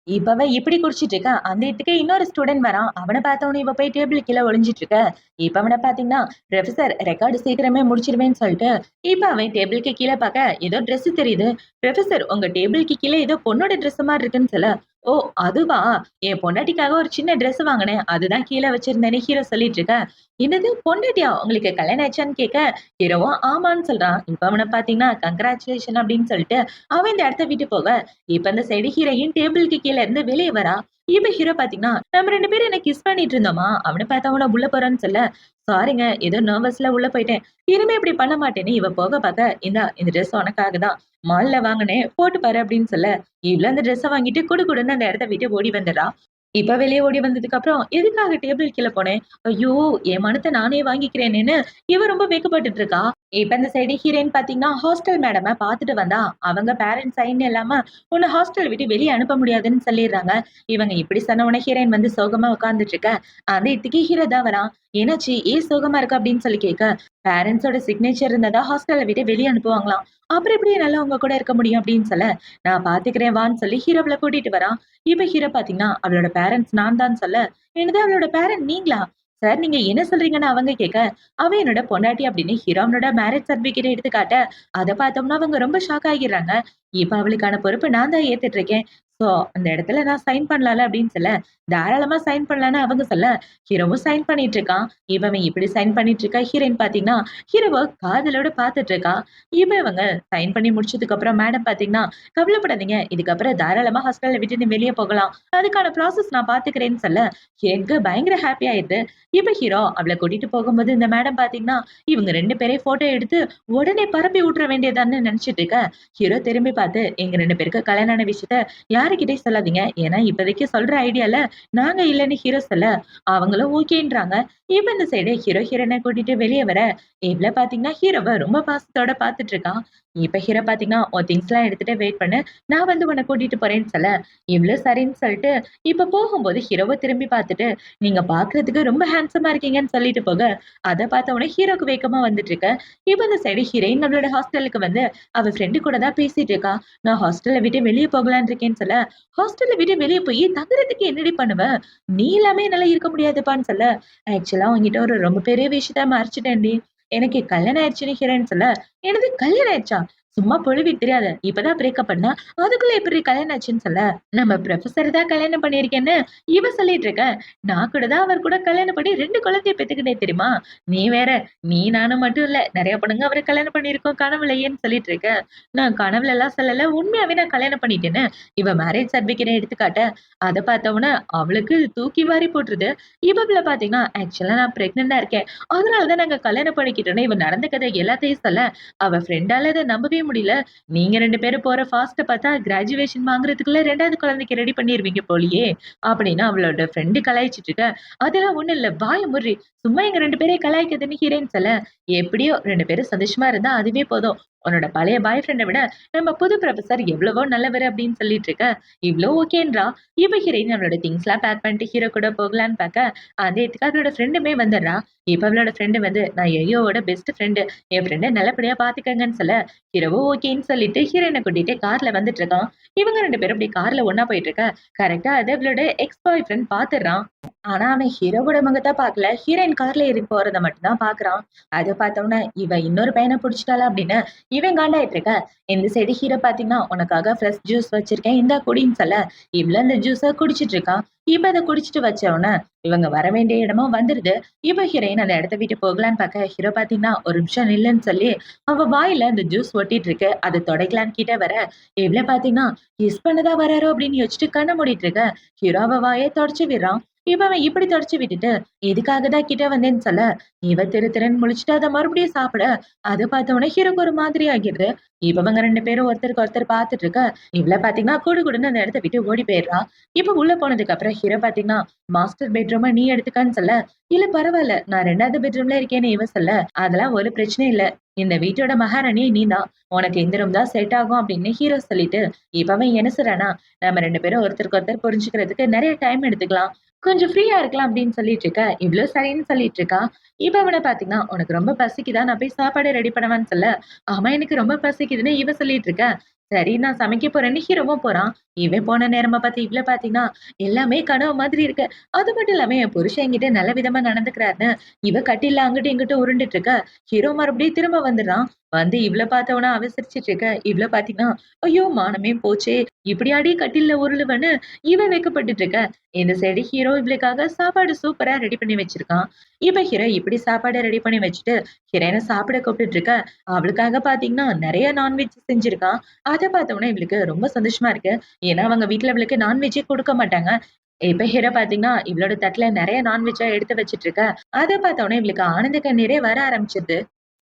இப்ப அவ இப்படி குடிச்சிட்டு இருக்கா. அந்த இடத்துக்கு இன்னொரு ஸ்டூடண்ட் வரான். அவன பார்த்தவுனே இவ போய் டேபிள் கீழ ஒளிஞ்சிட்டு இருக்க. இப்ப அவன பார்த்தீங்கன்னா, "புரொஃபசர் ரெக்கார்ட் சீக்கிரமே முடிச்சிருவேன்னு" சொல்லிட்டு, இப்ப அவன் டேபிளுக்கு கீழ பார்க்க ஏதோ ட்ரெஸ் தெரியுது. "புரொஃபசர் உங்க டேபிளுக்கு கீழ ஏதோ பொண்ணோட ட்ரெஸ் மாரி இருக்குன்னு" சொல்ல, "ஓ! அதுவா? என் பொண்டாட்டிக்காக ஒரு சின்ன ட்ரெஸ் வாங்குனேன். அதுதான் கீழ வச்சிருந்தேன்னு" ஹீரோ சொல்லிட்டு இருக்க. "என்னது பொண்டாட்டியா? உங்களுக்கு கல்யாணம் ஆயிடுச்சான்னு?" கேட்க, ஹீரோவும் ஆமான்னு சொல்றான். இப்ப அவன பார்த்தீங்கன்னா, "கங்கிராச்சுலேஷன்" அப்படின்னு சொல்லிட்டு அவன் இந்த இடத்த விட்டு போக, இப்ப அந்த சைடு ஹீரோயின் டேபிளுக்கு கீழ இருந்து வெளிய வரா. இப்ப ஹீரோ பாத்தீங்கன்னா, "நம்ம 2 பேரும் என்ன கிஸ் பண்ணிட்டு இருந்தோமா?" அவன பார்த்தா அவன உள்ள போறான்னு சொல்ல, "சாரிங்க ஏதோ நர்வஸ்ல உள்ள போயிட்டேன். இனிமே இப்படி பண்ண மாட்டேன்னு" இவ போக பாக்க, "இந்தா இந்த ட்ரெஸ் உனக்காக தான். மால்ல வாங்குனேன். போட்டு பாரு" அப்படின்னு சொல்ல, இவளும் அந்த ட்ரெஸ்ஸ வாங்கிட்டு குடுகுடுன்னு அந்த இடத்த விட்டு ஓடி வந்துடுறா. இப்ப வெளிய ஓடி வந்ததுக்கப்புறம், "எதுக்காக டேபிள் கீழ போனேன்? ஐயோ! என் மானத்த நானே வாங்கிக்கிறேனேன்னு" இவ ரொம்ப வெட்கப்பட்டுட்டு இருக்கா. இப்ப இந்த சைடு ஹீரோயின் பாத்தீங்கன்னா, ஹாஸ்டல் மேடம பாத்துட்டு வந்தா, அவங்க பேரண்ட்ஸ் சைன் இல்லாம உன்ன ஹாஸ்டல் விட்டு வெளிய அனுப்ப முடியாதுன்னு சொல்லிர்றாங்க. இவங்க இப்படி சொன்ன உடனே ஹீரோயின் வந்து சோகமா உட்கார்ந்துட்டு இருக்க, அந்த இடத்துக்கு ஹீரோ தான் வரான். "என்னாச்சு? ஏன் சோகமா இருக்க?" அப்படின்னு சொல்லி கேட்க, பேரண்ட்ஸோட சிக்னேச்சர் இருந்தா தான் ஹாஸ்டல விட்டு வெளிய அனுப்புவாங்களாம். "அப்புறம் எப்படி என்னால உங்க கூட இருக்க முடியும்?" அப்படின்னு சொல்ல, "நான் பாத்துக்கிறேன் வான்னு" சொல்லி ஹீரோவ கூட்டிட்டு வரான். இப்ப ஹீரோ பாத்தீங்கன்னா, அவளோட பேரண்ட்ஸ் நான் தான் சொல்ல, "என்னது அவளோட பேரண்ட் நீங்களா? சார் நீங்க என்ன சொல்றீங்கன்னு?" அவங்க கேட்க, "அவ என்னோட பொண்டாட்டி" அப்படின்னு ஹீரோ அவனோட மேரேஜ் சர்டிபிகேட் எடுத்து காட்ட, அத பார்த்தோம்னா அவங்க ரொம்ப ஷாக் ஆகிர்றாங்க. இப்ப அவளுக்கான பொறுப்ப நான் தான் ஏத்துட்டு இருக்கேன். சோ அந்த இடத்துல நான் சைன் பண்ணலாம்ல அப்படின்னு சொல்ல, தாராளமா சைன் பண்ணலான்னு அவங்க சொல்ல, ஹீரோவும் சைன் பண்ணிட்டு இருக்கான். இவன் இப்படி சைன் பண்ணிட்டு இருக்க, ஹீரோயின் பாத்தீங்கன்னா, ஹீரோவ காதலோட பாத்துட்டு இருக்கா. இப்ப இவங்க சைன் பண்ணி முடிச்சதுக்கு அப்புறம் மேடம் பாத்தீங்கன்னா, "கவலைப்படாதீங்க. இதுக்கப்புறம் தாராளமா ஹாஸ்டல்ல விட்டு நீ வெளிய போகலாம். அதுக்கான ப்ராசஸ் நான் பாத்துக்கிறேன்னு" சொல்ல, ஹீரோயினுக்கு பயங்கர ஹாப்பி ஆயிடுது. இப்ப ஹீரோ அவள கூட்டிட்டு போகும்போது இந்த மேடம் பாத்தீங்கன்னா, இவங்க 2 பேரையும் ஃபோட்டோ எடுத்து உடனே பரப்பி விட்டுற வேண்டியதுதான்னு நெனச்சுட்டு இருக்க, ஹீரோ திரும்பி பாத்து, "எங்க 2 பேருக்கு கல்யாணம் ஆன விஷயத்த யாருகிட்டயும் சொல்லாதீங்க. ஏன்னா இப்போதைக்கு சொல்ற ஐடியால நாங்க இல்லன்னு" ஹீரோ சொல்ல, அவங்களும் ஓகேன்றாங்க. இப்ப இந்த சைடு ஹீரோ ஹீரோயின கூட்டிட்டு வெளிய வர, இவ்ள பாத்தீங்கன்னா ஹீரோவ ரொம்ப பாசத்தோட பாத்துட்டு இருக்கான். இப்ப ஹீரோ பாத்தீங்கன்னா, "உன் திங்ஸ்லாம் எடுத்துட்டு வெயிட் பண்ணு. நான் வந்து உன்ன கூட்டிட்டு போறேன்னு" சொல்ல, இவளும் சரின்னு சொல்லிட்டு, இப்ப போகும்போது ஹீரோவ திரும்பி பாத்துட்டு, "நீங்க பாக்குறதுக்கு ரொம்ப ஹேண்ட்ஸமா இருக்கீங்கன்னு" சொல்லிட்டு போக, அத பார்த்த உடனே ஹீரோக்கு வேகமா வந்துட்டு இருக்க. இப்ப இந்த சைடு ஹீரோயின் நம்மளோட ஹாஸ்டலுக்கு வந்து அவ ஃப்ரெண்டு கூட தான் பேசிட்டு இருக்கா. "நான் ஹாஸ்டல விட்டு வெளிய போகலான்னு இருக்கேன்னு" சொல்ல, "ஹாஸ்டல விட்டு வெளிய போய் தங்குறதுக்கு என்னடி பண்ணுவ? நீ இல்லாம என்னால இருக்க முடியாதுப்பான்னு" சொல்ல, "ஆக்சுவலா உன்கிட்ட ஒரு ரொம்ப பெரிய விஷயத்த மறைச்சுட்டேன்டி. எனக்கு கல்யாணம் ஆயிடுச்சுன்னு" ஹீரோயின் சொல்ல, "என்னது கல்யாணம் ஆயிடுச்சா? சும்மா பொழுவி தெரியாத. இப்பதான் பிரேக்கப் பண்ண. அதுக்குள்ள எப்படி கல்யாணம் ஆச்சுன்னு" சொல்ல, "நம்ம புரொஃபசர் தான் கல்யாணம் பண்ணியிருக்கேன்னு" இவ சொல்லிட்டு இருக்க. "நான் கூட தான் அவர் கூட கல்யாணம் பண்ணி 2 குழந்தைய பெத்துக்கிட்டேன் தெரியுமா? நீ வேற, நீ நானும் மட்டும் இல்ல. நெறைய பொண்ணுங்க அவர கல்யாணம் பண்ணியிருக்கோம் கனவுலயேன்னு" சொல்லிட்டு இருக்க. "நான் கனவுலலாம் சொல்லல. உண்மையாவே நான் கல்யாணம் பண்ணிட்டேன்னு" இவ மேரேஜ் சர்டிபிகேட்ட எடுத்து காட்ட, அத பார்த்தவுனே அவளுக்கு தூக்கி வாரி போட்டுருது. இவள பார்த்தீங்கன்னா, "ஆக்சுவலா நான் பிரெக்னன்ட்டா இருக்கேன். அதனால தான் நாங்க கல்யாணம் பண்ணிக்கிட்டோம்ன்னு" இவ நடந்த கதை எல்லாத்தையும் சொல்ல, அவ ஃப்ரெண்டால அத நம்பவே முடியல. "நீங்க 2 பேரும் போற ஃபாஸ்ட்ட பார்த்தா கிராஜுவேஷன் வாங்குறதுக்குள்ள 2வது குழந்தைக்கு ரெடி பண்ணிருவீங்க போலயே" அப்படின்னு அவளோட ஃப்ரெண்ட் கலாய்ச்சிட்டு இருக்க. "அதெல்லாம் ஒண்ணும் இல்ல. வாய மூடுறி. சும்மா எங்க 2 பேரையும் கலாய்க்காதன்னு" ஹீரோயின் சொல்ல, "எப்படியோ 2 பேரும் சந்தோஷமா இருந்தா அதுவே போதும். உன்னோட பழைய பாய் ஃப்ரெண்ட விட நம்ம புது புரொஃபசர் எவ்வளவோ நல்லவரு" அப்படின்னு சொல்லிட்டு இருக்க. இவ்ளோ ஓகேன்றா. இவ ஹீரோயின் அவளோட திங்ஸ்லாம் பேக் பண்ணிட்டு ஹீரோ கூட போகலான்னு பாக்க, அந்த இடத்துக்கு அவளோட ஃப்ரெண்டுமே வந்துடுறா. இப்ப அவளோட ஃப்ரெண்டு வந்து, "நான் யயோவோட பெஸ்ட் ஃப்ரெண்டு. என் ஃப்ரெண்ட நல்லபடியா பாத்துக்கங்கன்னு" சொல்ல, ஹீரோவும் ஓகேன்னு சொல்லிட்டு ஹீரோயின கூட்டிட்டு கார்ல வந்துட்டு இருக்கான். இவங்க 2 பேரும் இப்படி கார்ல ஒண்ணா போயிட்டு இருக்க, கரெக்ட்டா அத அவளோட எக்ஸ் பாய் ஃப்ரெண்ட் பாத்துடுறான். ஆனா அவன் ஹீரோவோட முகத்த பாக்கல. ஹீரோயின் கார்ல ஏறி போறத மட்டும் தான் பாக்குறான். அத பார்த்தோனே, இவ இன்னொரு பையன புடிச்சுட்டாளா அப்படின்னு இவன் காண்டாயிட்டு இருக்க. இந்த சைடு ஹீரோ பாத்தீங்கன்னா, "உனக்காக ஃப்ரெஷ் ஜூஸ் வச்சிருக்கேன். இந்தா குடின்னு" சொல்ல, இவளும் அந்த ஜூஸ குடிச்சிட்டு இருக்கா. இப்ப அத குடிச்சிட்டு வச்ச உடனே, இவங்க வர வேண்டிய இடமும் வந்துருது. இப்ப ஹீரோயின் அந்த இடத்த விட்டு போகலான்னு பாக்க, ஹீரோ பாத்தீங்கன்னா, "ஒரு நிமிஷம் நில்லுன்னு" சொல்லி, அவ வாயில அந்த ஜூஸ் ஒட்டிட்டு இருக்கு. அத தொடைக்கலான்னு கிட்ட வர, இவள பாத்தீங்கன்னா, கிஸ் பண்ண வராரோ அப்படின்னு யோசிச்சுட்டு கண்ண மூடிட்டு இருக்க. ஹீரோ அவ வாய தொடச்சு விடுறான். இப்ப அவன் இப்படி தொடச்சு விட்டுட்டு, "இதுக்காக தான் கிட்ட வந்தேன்னு" சொல்ல, இவ திரு திருன்னு முழிச்சுட்டு அத மறுபடியும் சாப்பிட, அத பார்த்த உடனே ஹீரோக்கு ஒரு மாதிரி ஆகிடுது. இப்ப இவங்க 2 பேரும் ஒருத்தருக்கு ஒருத்தர் பார்த்துட்டு இருக்க, இவள பார்த்தீங்கன்னா குடுகுடுன்னு அந்த இடத்த விட்டு ஓடி போயிடுறா. இப்ப உள்ள போனதுக்கு அப்புறம் ஹீரோ பார்த்தீங்கன்னா, "மாஸ்டர் பெட்ரூம நீ எடுத்துக்கன்னு" சொல்ல, "இல்ல பரவால்ல. நான் 2வது பெட்ரூம்ல இருக்கேன்னு" இவ சொல்ல, "அதெல்லாம் ஒரு பிரச்சனையும் இல்ல. இந்த வீட்டோட மகாராணி நீதான். உனக்கு இந்த ரூம் தான் செட் ஆகும்" அப்படின்னு ஹீரோ சொல்லிட்டு, இப்ப அவன் என்ன சொல்றான்னா, "நம்ம 2 பேரும் ஒருத்தருக்கு ஒருத்தர் புரிஞ்சுக்கிறதுக்கு நெறைய டைம் எடுத்துக்கலாம். கொஞ்சம் ஃப்ரீயா இருக்கலாம்" அப்படின்னு சொல்லிட்டு இருக்க, இவ்ளோ சரின்னு சொல்லிட்டு இருக்கா. இப்ப அவன பார்த்தீங்கன்னா, "உனக்கு ரொம்ப பசிக்குதா? நான் போய் சாப்பாடு ரெடி பண்ணவான்னு" சொல்ல, "ஆமா எனக்கு ரொம்ப பசிக்குதுன்னு" இவ சொல்லிட்டு இருக்க. சரி நான் சமைக்க போறேன்னு ஹீரோவும் போறான். இவன் போன நேரமா பார்த்து இவ்ள பார்த்தீங்கன்னா, எல்லாமே கனவு மாதிரி இருக்கு. அது மட்டும் இல்லாம என் புருஷன் என்கிட்ட நல்ல விதமா நடந்துக்கிறாருன்னு, இவ கட்டில்ல அங்கிட்டும் இங்கிட்டும் உருண்டுட்டு இருக்க. ஹீரோ மறுபடியும் திரும்ப வந்துடுறான். வந்து இவ்ள பார்த்தவன அவ சிரிச்சுட்டு இருக்க. இவ்ள பார்த்தீங்கன்னா, "ஐயோ! மானமே போச்சே! இப்படியாடி கட்டில்ல உருளுவன்னு" இவ வெட்கப்பட்டுட்டு இருக்க. இந்த சைடு ஹீரோ இவளுக்காக சாப்பாடு சூப்பரா ரெடி பண்ணி வச்சிருக்கான். இப்ப ஹீரோ இப்படி சாப்பாடு ரெடி பண்ணி வச்சுட்டு, ஹீரோயின சாப்பிட கூப்பிட்டுட்டு இருக்க. அவளுக்காக பார்த்தீங்கன்னா, நெறைய நான்வெஜ் செஞ்சிருக்கான். அத பார்த்தவுனே இவளுக்கு ரொம்ப சந்தோஷமா இருக்கு. ஏன்னா, அவங்க வீட்ல இவளுக்கு நான்வெஜ்ஜே குடுக்க மாட்டாங்க. இப்ப ஹீரோ பார்த்தீங்கன்னா, இவளோட தட்டுல நெறைய நான்வெஜ்ஜா எடுத்து வச்சுட்டு இருக்க. அத பார்த்தவுனே இவளுக்கு ஆனந்த கண்ணீரே வர ஆரம்பிச்சுருது.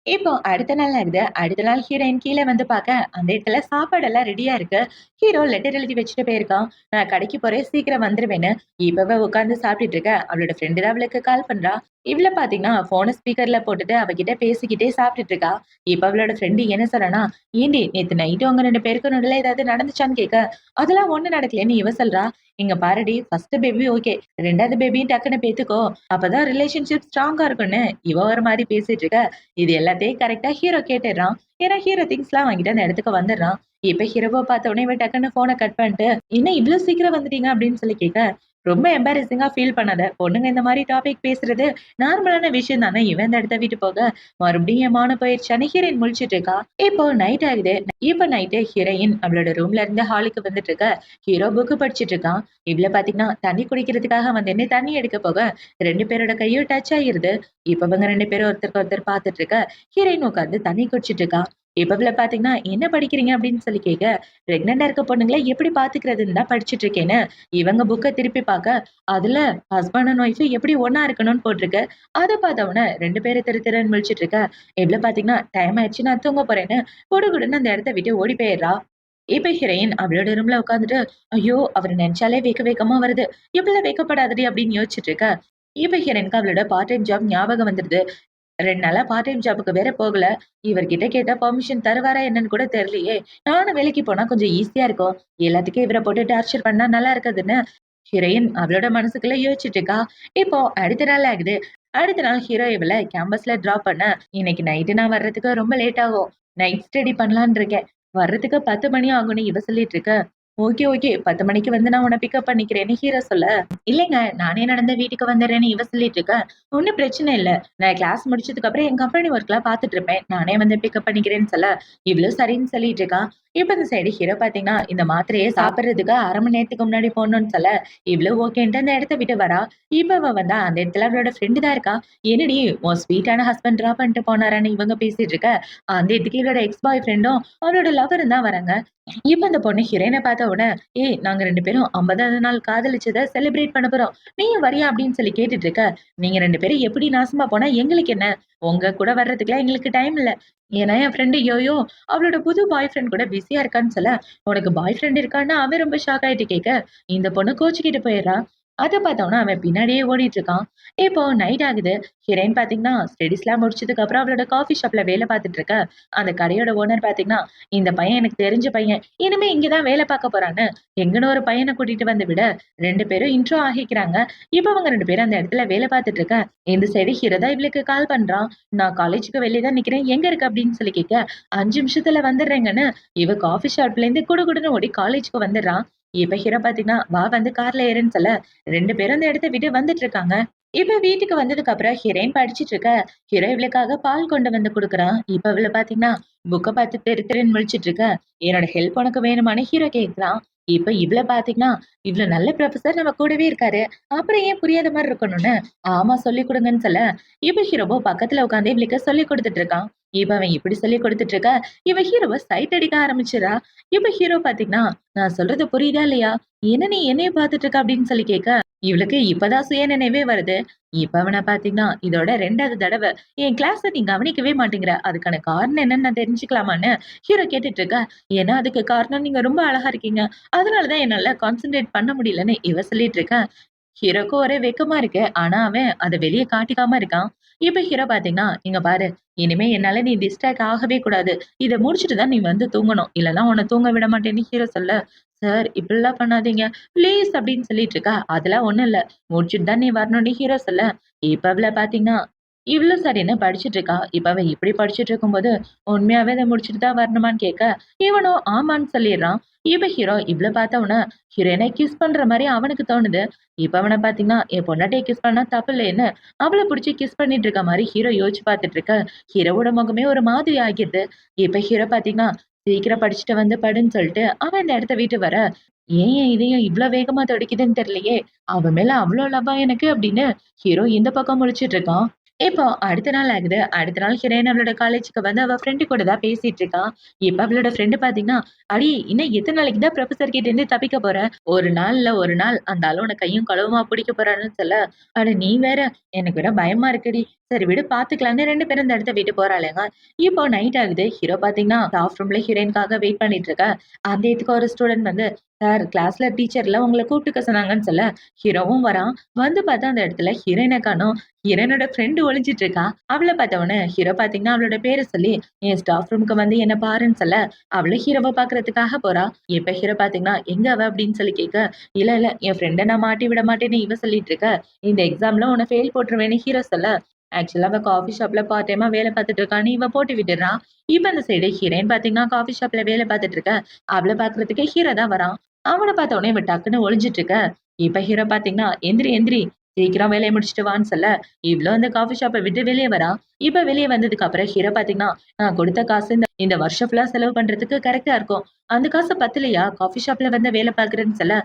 இப்போ அடுத்த நாள் ஆகுது. அடுத்த நாள் ஹீரோயின் கீழ வந்து பாக்க, அந்த இடத்துல சாப்பாடெல்லாம் ரெடியா இருக்கு. ஹீரோ லெட்டர் எழுதி வச்சுட்டு போயிருக்கான். நான் கடைக்கு போறேன், சீக்கிரம் வந்துருவேன்னு. இப்பவே உட்கார்ந்து சாப்பிட்டுட்டு இருக்க, அவளோட ஃப்ரெண்ட் தான் அவளுக்கு கால் பண்றா. இவள பாத்தீங்கன்னா, ஃபோன ஸ்பீக்கர்ல போட்டுட்டு அவகிட்ட பேசிக்கிட்டே சாப்பிட்டுட்டு இருக்கா. இப்ப அவளோட ஃப்ரெண்ட் என்ன சொல்றான்னா, "ஏன்டி நேத்து நைட்டு உங்க 2 பேருக்கு நடுவுல ஏதாவது நடந்துச்சான்னு?" கேட்க, "அதெல்லாம் ஒண்ணும் நடக்கலன்னு" இவ சொல்றா. "இங்க பாருடி, ஃபர்ஸ்ட் பேபி ஓகே. 2வது பேபியும் டக்குன்னு பெத்துக்கோ. அப்பதான் ரிலேஷன்ஷிப் ஸ்ட்ராங்கா இருக்கும்னு" இவ ஒரு மாரி பேசிட்டு இருக்க. இது எல்லாத்தையும் கரெக்ட்டா ஹீரோ கேட்டுடுறான். ஏன்னா ஹீரோ திங்ஸ்லாம் வாங்கிட்டு அந்த இடத்துக்கு வந்துடுறான். இப்ப ஹீரோவ பார்த்த உடனே இவன் டக்குன்னு ஃபோன கட் பண்ணிட்டு, "என்ன இவ்ளோ சீக்கிரம் வந்துட்டீங்க?" அப்படின்னு சொல்லி கேட்க, "ரொம்ப எம்பாரஸிங்கா ஃபீல் பண்ணாத. பொண்ணுங்க இந்த மாரி டாபிக் பேசுறது நார்மலான விஷயம் தானே." இவன் இந்த இடத்த விட்டு போக, மறுபடியும் என் மானம் போயிருச்சான்னு ஹீரோயின் முழிச்சிட்டு இருக்கா. இப்போ நைட் ஆகுது. இப்ப நைட்டு ஹீரோயின் அவளோட ரூம்ல இருந்து ஹாலுக்கு வந்துட்டு இருக்க. ஹீரோ புக் படிச்சுட்டு இருக்கான். இவ்ள பாத்தீங்கன்னா தண்ணி குடிக்கிறதுக்காக வந்தேன்னு தண்ணி எடுக்க போக, 2 பேரோட கையும் டச் ஆயிருது. இப்ப இவங்க 2 பேரும் ஒருத்தருக்கு ஒருத்தர் பார்த்துட்டு இருக்க, ஹீரோயின் உட்கார்ந்து தண்ணி குடிச்சிட்டு இருக்கா. இப்ப இவள பார்த்தீங்கன்னா, "என்ன படிக்கிறீங்க?" அப்படின்னு சொல்லி கேட்க, "பிரெக்னன்ட்டா இருக்க பொண்ணுங்கள எப்படி பார்த்துக்கிறதுன்னு தான் படிச்சுட்டு இருக்கேன்னு." இவங்க புக்க திருப்பி பார்க்க, அதுல ஹஸ்பண்ட் அண்ட் ஒய்ஃப் எப்படி ஒண்ணா இருக்கணும்னு போட்டிருக்கு. அத பார்த்த உடனே 2 பேரும் திரு திருன்னு முழிச்சுட்டு இருக்க, இவள பார்த்தீங்கன்னா, "டைம் ஆயிடுச்சு நான் தூங்க போறேன்னு" குடுகுடுன்னு அந்த இடத்த விட்டு ஓடி போயிடுறா. இப்ப ஹீரோயின் அவளோட ரூம்ல உட்காந்துட்டு, "ஐயோ! அவர நெனச்சாலே வேக்க வேக்கமா வருது. இப்படிலாம் வெட்கப்படாதடி" அப்படின்னு யோசிச்சுட்டு இருக்க. இப்ப ஹீரோயினுக்கு அவளோட பார்ட் டைம் ஜாப் ஞாபகம் வந்துடுது. 2 நாளா பார்ட் டைம் ஜாப்க்கு வேற போகல. இவர்கிட்ட கேட்டா பெர்மிஷன் தருவாரா என்னன்னு கூட தெரியலையே! நானும் வேலைக்கு போனா கொஞ்சம் ஈஸியா இருக்கும். எல்லாத்துக்கும் இவர போட்டு டார்ச்சர் பண்ணா நல்லா இருக்காதுன்னு ஹீரோயின் அவளோட மனசுக்குள்ள யோசிச்சுட்டு இருக்கா. இப்போ அடுத்த நாள் ஆகுது. அடுத்த நாள் ஹீரோ இவள கேம்பஸ்ல டிராப் பண்ண, "இன்னைக்கு நைட்டு நான் வர்றதுக்கு ரொம்ப லேட் ஆகும். நைட் ஸ்டடி பண்ணலான்னு இருக்கேன். வர்றதுக்கு 10 மணி ஆகும்னு" இவ சொல்லிட்டு இருக்க. "Okay, okay. 10 மணிக்கு வந்து நான் உன்ன பிக்கப் பண்ணிக்கிறேன்னு" ஹீரோ சொல்ல, "இல்லைங்க நானே நடந்து வீட்டுக்கு வந்துடுறேன்னு" இவ சொல்லிட்டு இருக்க. "ஒண்ணும் பிரச்சனை இல்ல. நான் கிளாஸ் முடிச்சதுக்கு அப்புறம் என் கம்பெனி ஒர்க்லாம் பார்த்துட்டு இருப்பேன். நானே வந்து பிக்கப் பண்ணிக்கிறேன்னு" சொல்ல, இவளும் சரின்னு சொல்லிட்டு இருக்கா. இப்ப இந்த சைடு ஹீரோ பார்த்தீங்கன்னா, இந்த மாத்திரைய சாப்பிடுறதுக்கு 1/2 மணி நேரத்துக்கு முன்னாடி போடணும்னு சொல்ல, இவளும் ஓகேன்ட்டு அந்த இடத்த விட்டு வரா. இப்ப அவ வந்தா அந்த இடத்துல அவளோட ஃப்ரெண்ட் தான் இருக்கா. "என்னடி உன் ஸ்வீட்டான ஹஸ்பண்ட் டிராப் பண்ணிட்டு போனாரான்னு" இவங்க பேசிட்டு இருக்க. அந்த இடத்துக்கு இவளோட எக்ஸ் பாய் ஃப்ரெண்டும் அவளோட லவரும் தான் வராங்க. இப்ப அந்த பொண்ணு ஹீரோயின பார்த்த உடனே, "ஏய் நாங்க 2 பேரும் 50வது நாள் காதலிச்சத செலிப்ரேட் பண்ண போறோம். நீயும் வரியா?" அப்படின்னு சொல்லி கேட்டுட்டு இருக்க. "நீங்க 2 பேரும் எப்படி நாசமா போனா எங்களுக்கு என்ன? உங்க கூட வர்றதுக்குலாம் எங்களுக்கு டைம் இல்ல." ஏன்னா என் ஃப்ரெண்ட் யோயோ அவளோட புது பாய் ஃப்ரெண்ட் கூட பிஸியா இருக்கான்னு சொல்ல, "உனக்கு பாய் ஃப்ரெண்ட் இருக்கான்னு?" அவன் ரொம்ப ஷாக் ஆயிட்டு கேட்க, இந்த பொண்ணு கோச்சுக்கிட்டு போயிடுறா. அத பார்த்தோம்னா அவன் பின்னாடியே ஓடிட்டு இருக்கான். இப்போ நைட் ஆகுது. ஹீரோயின் பார்த்தீங்கன்னா, ஸ்டடீஸ்லாம் முடிச்சதுக்கு அப்புறம் அவளோட காஃபி ஷாப்ல வேலை பார்த்துட்டு இருக்க. அந்த கடையோட ஓனர் பார்த்தீங்கன்னா, "இந்த பையன் எனக்கு தெரிஞ்ச பையன். இனிமே இங்க தான் வேலை பார்க்க போறான்னு" எங்கன்னு ஒரு பையன கூட்டிட்டு வந்து விட, 2 பேரும் இன்ட்ரோ ஆகிக்கிறாங்க. இப்ப அவங்க 2 பேரும் அந்த இடத்துல வேலை பார்த்துட்டு இருக்க. இந்த சைடு ஹீரோ தான் இவளுக்கு கால் பண்றான். "நான் காலேஜ்க்கு வெளிய தான் நிக்கிறேன். எங்க இருக்க?" அப்படின்னு சொல்லி கேட்க, 5 நிமிஷத்துல வந்துடுறேங்கன்னு இவ காஃபி ஷாப்ல இருந்து குடுகுடுன்னு ஓடி காலேஜ்க்கு வந்துடுறான். இப்ப ஹீரோ பார்த்தீங்கன்னா, "வா வந்து கார்ல ஏறுன்னு" சொல்ல, 2 பேரும் அந்த இடத்த விட்டு வந்துட்டு இருக்காங்க. இப்ப வீட்டுக்கு வந்ததுக்கு அப்புறம் ஹீரோயின் படிச்சுட்டு இருக்க. ஹீரோ இவளுக்காக பால் கொண்டு வந்து குடுக்குறான். இப்ப இவள பார்த்தீங்கன்னா, புக்க பார்த்து தெரு தெருன்னு முழிச்சுட்டு இருக்க. "என்னோட ஹெல்ப் உனக்கு வேணுமான்னு?" ஹீரோ கேட்குறான். இப்ப இவள பார்த்தீங்கன்னா, "இவ்ளோ நல்ல புரொஃபசர் நம்ம கூடவே இருக்காரு. அப்புறம் ஏன் புரியாத மாரி இருக்கணும்னு?" "ஆமா சொல்லிக் குடுங்கன்னு" சொல்ல, இப்ப ஹீரோவோ பக்கத்துல உட்கார்ந்து இவளுக்கு சொல்லிக் குடுத்துட்டு இருக்கான். இப்ப அவன் இப்படி சொல்லிக் குடுத்துட்டு இருக்க, இவ ஹீரோவ சைட் அடிக்க ஆரம்பிச்சுறா. இப்ப ஹீரோ பார்த்தீங்கன்னா, "நான் சொல்றது புரியுதா இல்லையா? என்ன நீ என்னைய பார்த்துட்டு இருக்க?" அப்படின்னு சொல்லி கேட்க, இவளுக்கு இப்பதான் சுயநினைவே வருது. இப்ப அவன பார்த்தீங்கன்னா, இதோட 2வது தடவ என் கிளாஸ நீ கவனிக்கவே மாட்டேங்கிற. அதுக்கான காரணம் என்னன்னு நான் தெரிஞ்சுக்கலாமான்னு ஹீரோ கேட்டுட்டு இருக்க. ஏன்னா அதுக்கு காரணம் நீங்க ரொம்ப அழகா இருக்கீங்க. அதனால தான் என்னால கான்சன்ட்ரேட் பண்ண முடியலன்னு இவ சொல்லிட்டு இருக்கா. ஹீரோக்கு ஒரே வெக்கமா இருக்கு. ஆனா அவன் அத வெளிய காட்டிக்காம இருக்கான். இப்ப ஹீரோ பார்த்தீங்கன்னா, "இங்க பாரு, இனிமே என்னால நீ டிஸ்ட்ராக்ட் ஆகவே கூடாது. இத முடிச்சுட்டு தான் நீ வந்து தூங்கணும். இல்லன்னா உன்ன தூங்க விட மாட்டேன்னு" ஹீரோ சொல்ல, "சார் இப்படிலாம் பண்ணாதீங்க. ப்ளீஸ்" அப்படின்னு சொல்லிட்டு இருக்கா. "அதெல்லாம் ஒண்ணும் இல்ல. முடிச்சுட்டு தான் நீ வரணும்னு" ஹீரோ சொல்ல, இப்ப அவள பார்த்தீங்கன்னா, இவளும் சரின்னு படிச்சுட்டு இருக்கா. இப்ப அவ இப்படி படிச்சுட்டு இருக்கும்போது, உண்மையாவே அத முடிச்சுட்டு தான் வரணுமான்னு கேட்க, இவனும் ஆமான்னு சொல்லிடுறான். இப்ப ஹீரோ இவள பார்த்த உடனே ஹீரோயின கிஸ் பண்ற மாரி அவனுக்கு தோணுது. இப்ப அவன பார்த்தீங்கன்னா, என் பொண்டாட்டிய கிஸ் பண்ணா தப்பில்லைன்னு, அவள புடிச்சு கிஸ் பண்ணிட்டு இருக்க மாரி ஹீரோ யோசிச்சு பார்த்துட்டு இருக்க. ஹீரோவோட முகமே ஒரு மாதிரி ஆகிருது. இப்ப ஹீரோ பார்த்தீங்கன்னா, சீக்கிரம் படிச்சுட்டு வந்து படுன்னு சொல்லிட்டு, அவன் இந்த இடத்த விட்டு வர, ஏன் என் இதயம் இவ்ளோ வேகமா துடிக்குதுன்னு தெரியலையே! அவ மேல அவ்ளோ லவ்வா எனக்கு அப்படின்னு ஹீரோ இந்த பக்கம் முழிச்சுட்டு இருக்கான். இப்போ அடுத்த நாள் ஆகுது. அடுத்த நாள் ஹீரோயின் அவளோட காலேஜ்க்கு வந்து அவ ஃப்ரெண்ட் கூட தான் பேசிட்டு இருக்கா. இப்ப அவளோட ஃப்ரெண்ட் பார்த்தீங்கன்னா, "அடி இன்னும் எத்தன நாளைக்கு தான் புரொஃபசர் கிட்ட இருந்து தப்பிக்க போற? ஒரு நாள்ல ஒரு நாள் அந்த ஆளு உன்ன கையும் களவுமா புடிக்க போறான்னு" சொல்ல, "அட நீ வேற எனக்கு வேற பயமா இருக்குடி. சரி விடு பாத்துக்கலாம்னு 2 பேரும் இந்த இடத்த விட்டு போறாளுங்க. இப்போ நைட் ஆகுது. ஹீரோ பாத்தீங்கன்னா, ஸ்டாஃப் ரூம்ல ஹீரோயினுக்காக வெயிட் பண்ணிட்டு இருக்க. அந்த இதுக்கு ஒரு ஸ்டூடண்ட் வந்து, "சார் கிளாஸ்ல டீச்சர்ல உங்கள கூப்பிட்டுக்க சொன்னாங்கன்னு" சொல்ல, ஹீரோவும் வரான். வந்து பார்த்தா அந்த இடத்துல ஹீரோயின காணோம். ஹீரோயினோட ஃப்ரெண்ட் ஒளிஞ்சிட்டு இருக்கா. அவள பார்த்த உடனே ஹீரோ பாத்தீங்கன்னா, அவளோட பேர சொல்லி, "என் ஸ்டாஃப் ரூம்க்கு வந்து என்ன பாருன்னு" சொல்ல, அவளும் ஹீரோவ பாக்குறதுக்காக போறா. இப்ப ஹீரோ பாத்தீங்கன்னா, "எங்க அவ?" அப்படின்னு சொல்லி கேட்க, "இல்ல, இல்ல என் ஃப்ரெண்ட நான் மாட்டி விட மாட்டேன்னு இவ சொல்லிட்டு இருக்க. இந்த எக்ஸாம்ல உன்ன ஃபெயில் போட்டுருவேன்னு" ஹீரோ சொல்ல, ஆக்சுவலா அவ காஃபி ஷாப்ல பார்ட் டைமா வேலை பார்த்துட்டு இருக்கான்னு இவ போட்டு விட்டுடுறா. இப்ப அந்த சைடு ஹீரோயின் பாத்தீங்கன்னா, காஃபி ஷாப்ல வேலை பார்த்துட்டு இருக்க. அவள பாக்குறதுக்கு ஹீரோ தான் வரான். அவன பார்த்த உடனே இவ டக்குன்னு ஒளிஞ்சிட்டு இருக்க. இப்ப ஹீரோ பாத்தீங்கன்னா, "எந்திரி, எந்திரி. சீக்கிரம் வேலைய முடிச்சுட்டு வான்னு" சொல்ல, இவளும் அந்த காஃபி ஷாப்ப விட்டு வெளிய வரா. இப்ப வெளிய வந்ததுக்கு அப்புறம் ஹீரோ பாத்தீங்கன்னா, "நான் குடுத்த காசு இந்த இந்த வருஷம் ஃபுல்லா செலவு பண்றதுக்கு கரெக்ட்டா இருக்கும். அந்த காசு பத்தலையா? காஃபி ஷாப்ல வந்து வேலை பார்க்குறேன்னு" சொல்ல,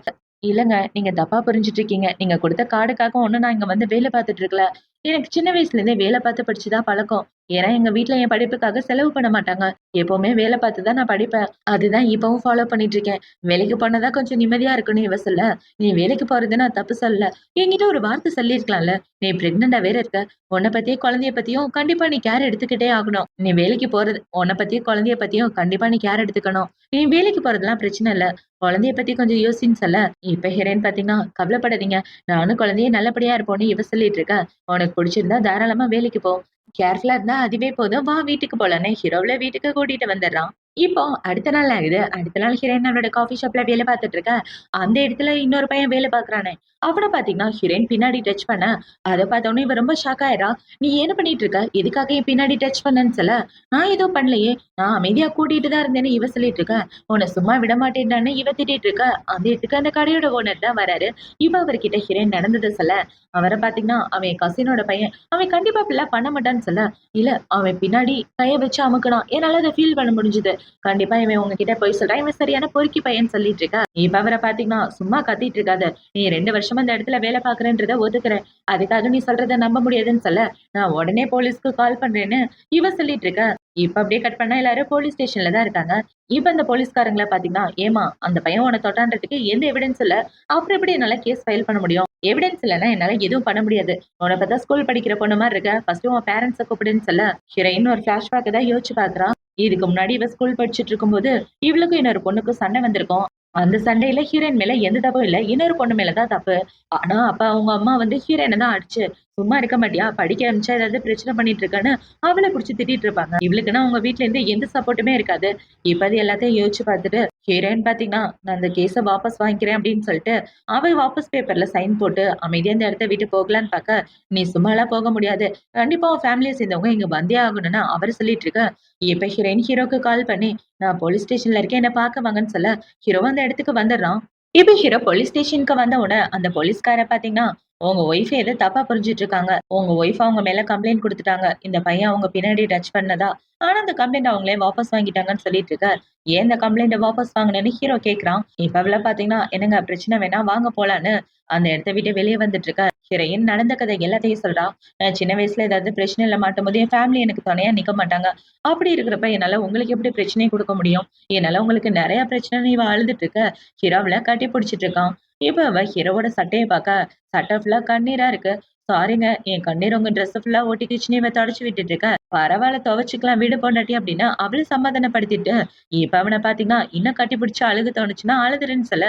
"இல்லங்க. நீங்க தப்பா புரிஞ்சுட்டு இருக்கீங்க. நீங்க குடுத்த கார்டுக்காக ஒண்ணும் நான் இங்க வந்து வேலை பார்த்துட்டு இருக்கல. எனக்கு சின்ன வயசுல இருந்தே வேலை பார்த்து படிச்சு தான் பழக்கம். ஏன்னா எங்க வீட்ல என் படிப்புக்காக செலவு பண்ண மாட்டாங்க. எப்பவுமே வேலை பார்த்து தான் நான் படிப்பேன். அதுதான் இப்பவும் ஃபாலோ பண்ணிட்டு இருக்கேன். வேலைக்கு போனா தான் கொஞ்சம் நிம்மதியா இருக்கும்னு" இவ சொல்ல, "நீ வேலைக்கு போறது நான் தப்பு சொல்லல. என்கிட்ட ஒரு வார்த்தை சொல்லியிருக்கலாம்ல. நீ பிரெக்னன்ட்டா வேற இருக்க. உன்ன பத்தியும் குழந்தைய பத்தியும் கண்டிப்பா நீ கேர் எடுத்துக்கிட்டே ஆகணும். நீ வேலைக்கு போறது உன்ன பத்தியும் குழந்தைய பத்தியும் கண்டிப்பா நீ கேர் எடுத்துக்கணும். நீ வேலைக்கு போறதெல்லாம் பிரச்சனை இல்ல. குழந்தைய பத்தி கொஞ்சம் யோசின்னு" சொல்ல, இப்ப ஹீரோயின் பாத்தீங்கன்னா, "கவலைப்படாதீங்க. நானும் குழந்தையும் நல்லபடியா இருப்போம்னு" இவ சொல்லிட்டு இருக்க. "உனக்கு புடிச்சிருந்தா தாராளமா வேலைக்கு போ. கேர்ஃபுல்லா இருந்தா அதுவே போதும். வா வீட்டுக்கு போலான்னு" ஹீரோவ வீட்டுக்கு கூட்டிட்டு வந்துடுறான். இப்போ அடுத்த நாள் ஆகுது. அடுத்த நாள் ஹீரோயின் அவளோட காஃபி ஷாப்ல வேலை பார்த்துட்டு இருக்க. அந்த இடத்துல இன்னொரு பையன் வேலை பார்க்குறானே. அவன பார்த்தீங்கன்னா, ஹீரோயின் பின்னாடி டச் பண்ண, அத பார்த்தோனே இவ ரொம்ப ஷாக் ஆயிடுறா. "நீ என்ன பண்ணிட்டு இருக்க? எதுக்காக என் பின்னாடி டச் பண்ணன்னு" சொல்ல, "நான் எதுவும் பண்ணலையே. நான் அமைதியா கூட்டிட்டு தான் இருந்தேன்னு" இவ சொல்லிட்டு இருக்க. "உன்ன சும்மா விட மாட்டேன்டான்னு" இவ திட்டிட்டு இருக்க. அந்த இடத்துக்கு அந்த கடையோட ஓனர் தான் வராரு. இவ அவர்கிட்ட ஹீரோயின் நடந்தத சொல்ல, அவர பார்த்தீங்கன்னா, அவன் என் கசினோட பையன். அவன் கண்டிப்பா இப்படிலாம் பண்ண மாட்டான்னு சொல்ல, "இல்ல அவன் பின்னாடி கைய வச்சு அமுக்குனான். என்னால அத ஃபீல் பண்ண முடிஞ்சது. கண்டிப்பா இவன் உங்ககிட்ட பொய் சொல்றான். இவன் சரியான பொறுக்கி பையன்னு" சொல்லிட்டு இருக்கா. இப்ப அவர பார்த்தீங்கன்னா, "சும்மா கத்திட்டு இருக்காத. நீ 2 வருஷமா இந்த இடத்துல வேலை பார்க்குறேன்றத ஒத்துக்கிறேன். அதுக்காக நீ சொல்றத நம்ப முடியாதுன்னு" சொல்ல, "நான் உடனே போலீஸ்க்கு கால் பண்றேன்னு" இவ சொல்லிட்டு இருக்கா. இப்ப அப்படியே கட் பண்ணா எல்லாரும் போலீஸ் ஸ்டேஷன்ல தான் இருக்காங்க. இப்ப இந்த போலீஸ்காரங்கள பார்த்தீங்கன்னா, "ஏம்மா அந்த பையன் உன்ன தொட்டான்றதுக்கு எந்த எவிடன்ஸ் இல்ல. அப்புறம் எப்படி என்னால கேஸ் ஃபைல் பண்ண முடியும்? எவிடன்ஸ் இல்லன்னா என்னால எதுவும் பண்ண முடியாது. உன்ன பார்த்தா ஸ்கூல் படிக்கிற பொண்ணு மாரி இருக்க. ஃபர்ஸ்ட் உன் பேரண்ட்ஸ கூப்பிடுன்னு" சொல்ல, ஹீரோயின் ஒரு ஃபிளாஷ்பேக்க தான் யோசிச்சு பார்க்குறா. இதுக்கு முன்னாடி இவ ஸ்கூல் படிச்சுட்டு இருக்கும்போது, இவளுக்கும் இன்னொரு பொண்ணுக்கும் சண்டை வந்திருக்கும். அந்த சண்டையில ஹீரோயின் மேல எந்த தப்பும் இல்ல. இன்னொரு பொண்ணு மேல தான் தப்பு. ஆனா, அப்ப அவங்க அம்மா வந்து ஹீரோயின தான் அடிச்சு, "சும்மா இருக்க மாட்டியா? படிக்க அனுப்பிச்சா ஏதாவது பிரச்சனை பண்ணிட்டு இருக்கன்னு" அவள புடிச்சு திட்டிட்டு இருப்பாங்க. இவளுக்குன்னா அவங்க வீட்ல இருந்து எந்த சப்போர்ட்டுமே இருக்காது. இப்ப அது எல்லாத்தையும் யோசிச்சு பார்த்துட்டு, ஹீரோயின் பார்த்தீங்கன்னா, "நான் அந்த கேஸ வாபஸ் வாங்கிக்கிறேன்" அப்படின்னு சொல்லிட்டு, அவ வாபஸ் பேப்பர்ல சைன் போட்டு அமைதியா இந்த இடத்த விட்டு போகலான்னு பார்க்க, "நீ சும்மாலாம் போக முடியாது. கண்டிப்பா உன் ஃபேமிலிய சேர்ந்தவங்க இங்க வந்தே ஆகணும்னு" அவரு சொல்லிட்டு இருக்க, இப்ப ஹீரோயின் ஹீரோக்கு கால் பண்ணி, "நான் போலீஸ் ஸ்டேஷன்ல இருக்கேன். என்ன பார்க்க வாங்கன்னு" சொல்ல, ஹீரோவும் அந்த இடத்துக்கு வந்துடுறான். இப்ப ஹீரோ போலீஸ் ஸ்டேஷனுக்கு வந்த உடனே அந்த போலீஸ்கார பாத்தீங்கன்னா, "உங்க ஒய்ஃப் ஏதோ தப்பா புரிஞ்சுட்டு இருக்காங்க. உங்க ஒய்ஃப் அவங்க மேல கம்ப்ளைண்ட் குடுத்துட்டாங்க. இந்த பையன் அவங்க பின்னாடி டச் பண்ணதா. ஆனா அந்த கம்ப்ளைண்ட் அவங்களே வாபஸ் வாங்கிட்டாங்கன்னு" சொல்லிட்டு இருக்க. ஏன் இந்த கம்ப்ளைண்ட்ட வாபஸ் வாங்குனேன்னு ஹீரோ கேட்கிறான். இப்ப அவள பாத்தீங்கன்னா, "என்னங்க பிரச்சனை வேணா வாங்க போலான்னு" அந்த இடத்த விட்டு வெளிய வந்துட்டு இருக்க. ஹீரோயின் நடந்த கதை எல்லாத்தையும் சொல்றா. "நான் சின்ன வயசுல ஏதாவது பிரச்சனையில மாட்டும்போது என் ஃபேமிலி எனக்கு துணையா நிக்க மாட்டாங்க. அப்படி இருக்கிறப்ப என்னால உங்களுக்கு எப்படி பிரச்சனை குடுக்க முடியும்? என்னால உங்களுக்கு நெறைய பிரச்சனைன்னு" இவ அழுதுட்டு இருக்க. ஹீரோ அவள கட்டி பிடிச்சிட்டு இருக்கான். இப்ப அவ ஹீரோவோட சட்டைய பாக்க, சட்டை ஃபுல்லா கண்ணீரா இருக்கு. "சாரிங்க, என் கண்ணீர் உங்க ட்ரெஸ் ஃபுல்லா ஒட்டிக்கிச்சுன்னு" இவ தொடச்சு விட்டுட்டு இருக்க. "பரவால்ல துவைச்சுக்கலாம் விடு பொண்டாட்டி" அப்படின்னு அவள சமாதானப்படுத்திட்டு, இப்ப அவன பாத்தீங்கன்னா, இன்னும் கட்டி பிடிச்சு அழுக தோணுச்சுன்னா அழுதுருன்னு சொல்ல,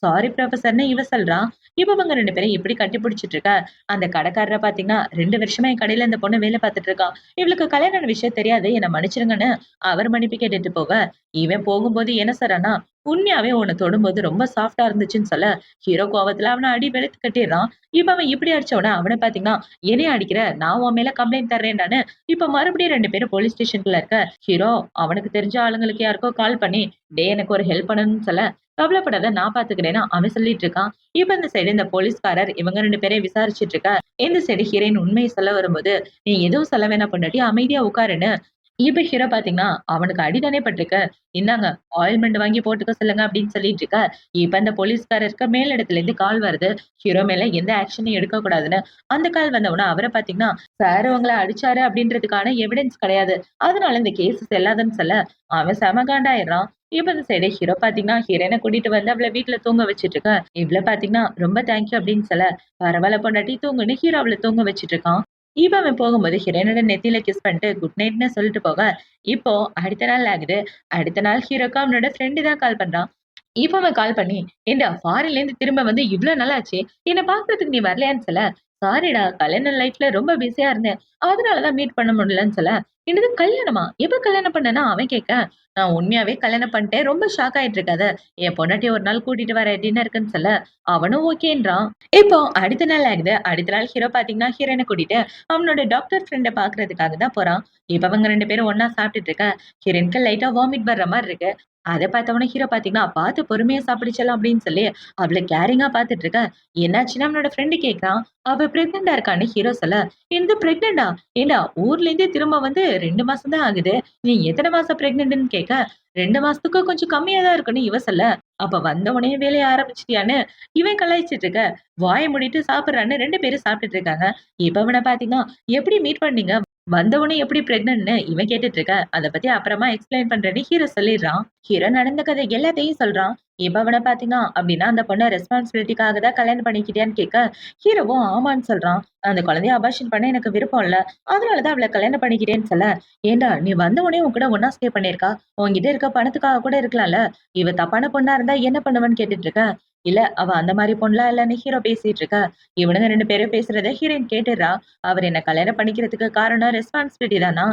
"சாரி புரொஃபசர்ன்னு" இவ சொல்றா. இப்ப இவங்க 2 பேரும் இப்படி கட்டி பிடிச்சிட்டு இருக்க, அந்த கடைக்காரர பாத்தீங்கன்னா, 2 வருஷமா என் கடையில இந்த பொண்ணு வேலை பாத்துட்டு இருக்கா. இவளுக்கு கல்யாண விஷயம் தெரியாது. என்ன மன்னிச்சிருங்கன்னு அவர் மன்னிப்பு கேட்டுட்டு போக, இவன் போகும்போது என்ன சொல்றான்னா, "உண்மையாவே உன்ன தொடும்போது ரொம்ப சாஃப்ட்டா இருந்துச்சுன்னு" சொல்ல, ஹீரோ கோவத்துல அவன அடி வெளுத்து கட்டிர்றான். இப்ப அவன் இப்படி அடிச்ச உடனே அவன பாத்தீங்கன்னா, "என்னைய அடிக்கிற? நான் உன் மேல கம்ப்ளைண்ட் தர்றேன்டான்னு" இப்ப மறுபடியும் 2 பேரும் போலீஸ் ஸ்டேஷன்குள்ள இருக்க, ஹீரோ அவனுக்கு தெரிஞ்ச ஆளுங்களுக்கு யாருக்கோ கால் பண்ணி, "டேய் எனக்கு ஒரு ஹெல்ப் பண்ணணும்னு" சொல்ல, "கவலைப்படாத நான் பாத்துக்கிறேன்னு" அவன் சொல்லிட்டு இருக்கான். இப்ப இந்த சைடு இந்த போலீஸ்காரர் இவங்க 2 பேரையும் விசாரிச்சுட்டு இருக்க, இந்த சைடு ஹீரோயின் உண்மைய சொல்ல வரும்போது, "நீ எதுவும் சொல்ல வேணாம் பொண்டாட்டி அமைதியா உட்காருன்னு" இப்ப ஹீரோ பாத்தீங்கன்னா, "அவனுக்கு அடி தானே பட்டிருக்கு. இந்தாங்க ஆயில்மெண்ட் வாங்கி போட்டுக்க சொல்லுங்க" அப்படின்னு சொல்லிட்டு இருக்க. இப்ப அந்த போலீஸ்காரருக்கு மேலிடத்துல இருந்து கால் வருது. ஹீரோ மேல எந்த ஆக்ஷனும் எடுக்கக்கூடாதுன்னு. அந்த கால் வந்த உடனே அவர பாத்தீங்கன்னா, "சார் உங்கள அடிச்சாரு அப்படின்றதுக்கான எவிடன்ஸ் கிடையாது. அதனால இந்த கேஸ் செல்லாதுன்னு" சொல்ல, அவன் செம காண்டாயிடுறான். இப்ப இந்த சைடு ஹீரோ பாத்தீங்கன்னா, ஹீரோயின கூட்டிட்டு வந்து அவள வீட்ல தூங்க வச்சுட்டு இருக்க. இவள பாத்தீங்கன்னா, "ரொம்ப தேங்க் யூ" அப்படின்னு சொல்ல, "பரவால்ல பொண்டாட்டி தூங்குன்னு" ஹீரோ அவள தூங்க வச்சுட்டு இருக்கான். இப்ப அவன் போகும்போது ஹீரோயினோட நெத்தியில கிஸ் பண்ணிட்டு குட் நைட்ன்னு சொல்லிட்டு போக, இப்போ அடுத்த நாள் ஆகுது. அடுத்த நாள் ஹீரோக்கு அவனோட ஃப்ரெண்ட் தான் கால் பண்றான். இப்ப அவன் கால் பண்ணி, "ஏன்டா ஃபாரின்லேருந்து திரும்ப வந்து இவ்ளோ நாள் ஆச்சு. என்ன பார்க்கறதுக்கு நீ வரலையான்னு" சொல்ல, "சாரிடா கல்யாண லைஃப்ல ரொம்ப பிஸியா இருந்தேன். அதனால தான் மீட் பண்ண முடியலன்னு" சொல்ல, "என்னது கல்யாணமா? எப்ப கல்யாணம் பண்ணேன்னு?" அவன் கேட்க, "நான் உண்மையாவே கல்யாணம் பண்ணிட்டேன். ரொம்ப ஷாக் ஆயிட்டு இருக்காத. என் பொண்டாட்டிய ஒரு நாள் கூட்டிட்டு வரேன் டின்னருக்குன்னு" சொல்ல, அவனும் ஓகேன்றான். இப்போ அடுத்த நாள் ஆகுது. அடுத்த நாள் ஹீரோ பார்த்தீங்கன்னா, ஹீரோயின கூட்டிட்டு அவனோட டாக்டர் ஃப்ரெண்ட பார்க்கறதுக்காக தான் போறான். இப்ப அவங்க 2 பேரும் ஒண்ணா சாப்பிட்டுட்டு இருக்க, ஹீரோயினுக்கு லைட்டா வாமிட் வர்ற மாரி இருக்கு. அத பார்த்தவொனே ஹீரோ பார்த்தீங்கன்னா, "பார்த்து பொறுமையா சாப்பிடு செல்லம்" அப்படின்னு சொல்லி அவள கேரிங்கா பார்த்துட்டு இருக்க, என்னாச்சுன்னு அவனோட ஃப்ரெண்ட் கேட்கிறான். அவ பிரெக்னன்ட்டா இருக்கான்னு ஹீரோ சொல்ல, "என்னது பிரெக்னன்ட்டா? ஏன்டா ஊர்லேருந்தே திரும்ப வந்து 2 மாசம் தான் ஆகுது. நீ எத்தன மாசம் பிரெக்னன்ட்ன்னு" கேட்க, "2 மாசத்துக்கு கொஞ்சம் கம்மியா தான் இருக்குன்னு" இவ சொல்ல, "அப்ப வந்த உடனே வேலைய ஆரம்பிச்சுட்டியான்னு" இவன் கலாய்ச்சிட்டு இருக்க, வாய மூடிட்டு சாப்பிடுறான்னு 2 பேரும் சாப்பிட்டுட்டு இருக்காங்க. இப்ப இவன பார்த்தீங்கன்னா, "எப்படி மீட் பண்ணீங்க? வந்தவுனே எப்படி பிரெக்னன்ட்ன்னு" இவன் கேட்டுட்டு இருக்க. அத பத்தி அப்புறமா எக்ஸ்பிளைன் பண்றேன்னு ஹீரோ சொல்லிடுறான். ஹீரோ நடந்த கதை எல்லாத்தையும் சொல்றான். இப்ப அவன பார்த்தீங்கன்னா, "அப்படின்னா அந்த பொண்ண ரெஸ்பான்சிபிலிட்டிக்காக தான் கல்யாணம் பண்ணிக்கிட்டியான்னு" கேட்க, ஹீரோவும் ஆமான்னு சொல்றான். "அந்த குழந்தைய அபார்ஷன் பண்ண எனக்கு விருப்பம் இல்ல. அதனால தான் அவள கல்யாணம் பண்ணிக்கிட்டேன்னு" சொல்ல, "ஏன்டா நீ வந்தவுனே உன் கூட ஒண்ணா ஸ்டே பண்ணியிருக்கா. உன்கிட்ட இருக்க பணத்துக்காக கூட இருக்கலாம்ல. இவ தப்பான பொண்ணா இருந்தா என்ன பண்ணுவன்னு" கேட்டுட்டு இருக்க. இல்ல அவ அந்த மாரி பொண்ணுலாம் இல்லன்னு ஹீரோ பேசிட்டு இருக்க. இவனுங்க 2 பேரும் பேசுறத ஹீரோயின் கேட்டுடுறா. "அவர் என்ன கல்யாணம் பண்ணிக்கிறதுக்கு காரணம் ரெஸ்பான்சிபிலிட்டி தானா?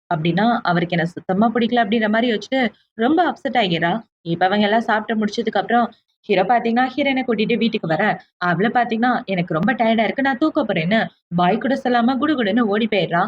அப்டின்னா, அவருக்கு என்ன சுத்தமா பிடிக்கல" அப்டின்ற மாரி யோசிச்சுட்டு ரொம்ப அப்செட் ஆகிறா. இப்ப அவங்க எல்லாம் சாப்பிட்டு முடிச்சதுக்கு அப்புறம் ஹீரோ பார்த்தீங்கன்னா, ஹீரோயின கூட்டிட்டு வீட்டுக்கு வர, அவள பார்த்தீங்கன்னா, "எனக்கு ரொம்ப டயர்டா இருக்கு. நான் தூங்க போறேன்னு" பாய் கூட சொல்லாம குடுகுடுன்னு ஓடி போயிடுறா.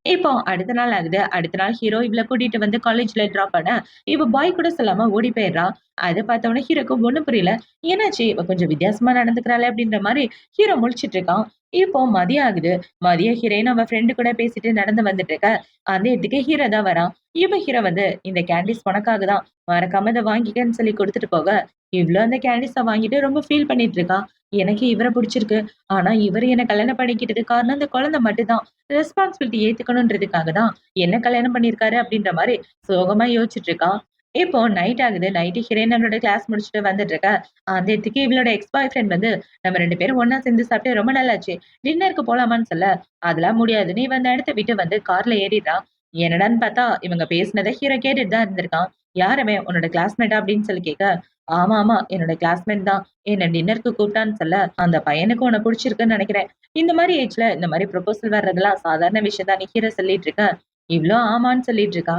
இப்போ அடுத்த நாள் ஆகுது. அடுத்த நாள் ஹீரோ இவள கூட்டிட்டு வந்து காலேஜ்ல டிராப் பண்ண, இவ பாய் கூட சொல்லாம ஓடி போயிடுறா. அத பார்த்தவுடனே ஹீரோக்கு ஒண்ணும் புரியல. என்னாச்சு? இவ கொஞ்சம் வித்தியாசமா நடந்துக்கிறாளே! அப்டின்ற மாரி ஹீரோ முழிச்சுட்டு இருக்கான். இப்போ மதியம் ஆகுது. மதியம் ஹீரோயின் அவ ஃப்ரெண்ட் கூட பேசிட்டு நடந்து வந்துட்டு இருக்க. அந்த இடத்துக்கு ஹீரோ தான் வரான். இவ ஹீரோ வந்து இந்த கேண்டீஸ் உனக்காக தான். மறக்காம இத வாங்கிக்கன்னு சொல்லி குடுத்துட்டு போக, இவளும் அந்த கேண்டீஸ வாங்கிட்டு ரொம்ப ஃபீல் பண்ணிட்டு இருக்கா. எனக்கு இவர புடிச்சிருக்கு. ஆனா இவரு என்ன கல்யாணம் பண்ணிக்கிட்டதுக்கு காரணம் அந்த குழந்தை மட்டும் தான். ரெஸ்பான்சிபிலிட்டி ஏத்துக்கணுன்றதுக்காக தான் என்ன கல்யாணம் பண்ணியிருக்காரு அப்டின்ற மாரி சோகமா யோசிச்சுட்டு இருக்கா. இப்போ நைட் ஆகுது. நைட்டு ஹீரோயின் நம்மளோட கிளாஸ் முடிச்சுட்டு வந்துட்டு இருக்கா. அந்த இடத்துக்கு இவளோட எக்ஸ் பாய் ஃப்ரெண்ட் வந்து, "நம்ம 2 பேரும் ஒண்ணா சேர்ந்து சாப்பிட்டு ரொம்ப நாள் ஆச்சு. டின்னருக்கு போலாமான்னு" சொல்ல, "அதெல்லாம் முடியாதுன்னு" இவ அந்த இடத்த விட்டு வந்து கார்ல ஏறிடுறா. என்னடான்னு பார்த்தா, இவங்க பேசினத ஹீரோ கேட்டுட்டு தான் இருந்திருக்கான். "யார் அவன்? உன்னோட கிளாஸ்மேட்டா?" அப்படின்னு சொல்லி கேட்க, "ஆமா, ஆமா. என்னோட கிளாஸ்மேட் தான். என்ன டின்னருக்கு கூப்பிட்டான்னு" சொல்ல, "அந்த பையனுக்கு உன்ன புடிச்சிருக்குன்னு நெனைக்கிறேன். இந்த மாரி ஏஜ்ல இந்த மாரி ப்ரொபோசல் வர்றதெல்லாம் சாதாரண விஷயம் தான்னு" ஹீரோ சொல்லிட்டு இருக்க, இவளும் ஆமான்னு சொல்லிட்டு இருக்கா.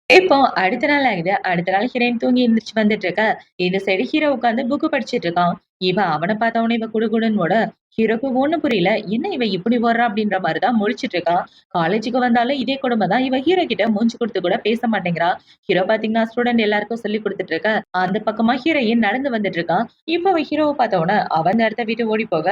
இப்போ அடுத்த நாள் ஆகுது. அடுத்த நாள் ஹீரோயின் தூங்கி எந்திரிச்சு வந்துட்டு இருக்க. இந்த சைடு ஹீரோ உட்கார்ந்து புக் படிச்சுட்டு இருக்கான். அவன பார்த்தவுனே இவ குடுகுடுன்னு ஓட, ஹீரோக்கு ஒண்ணும் புரியல. என்ன இவ இப்படி ஓடுறா அப்படின்ற மாரி தான் முழிச்சுட்டு இருக்கான். காலேஜுக்கு வந்தாலும் இதே கொடும தான். இவ ஹீரோ கிட்ட மூஞ்சி குடுத்து கூட பேச மாட்டேங்கிறா. ஹீரோ பார்த்தீங்கன்னா, ஸ்டூடண்ட் எல்லாருக்கும் சொல்லிக் குடுத்துட்டு இருக்க. அந்த பக்கமா ஹீரோயின் நடந்து வந்துட்டு இருக்கா. இப்ப அவ ஹீரோவ பார்த்தவுடனே அவ அந்த இடத்த விட்டு ஓடி போக,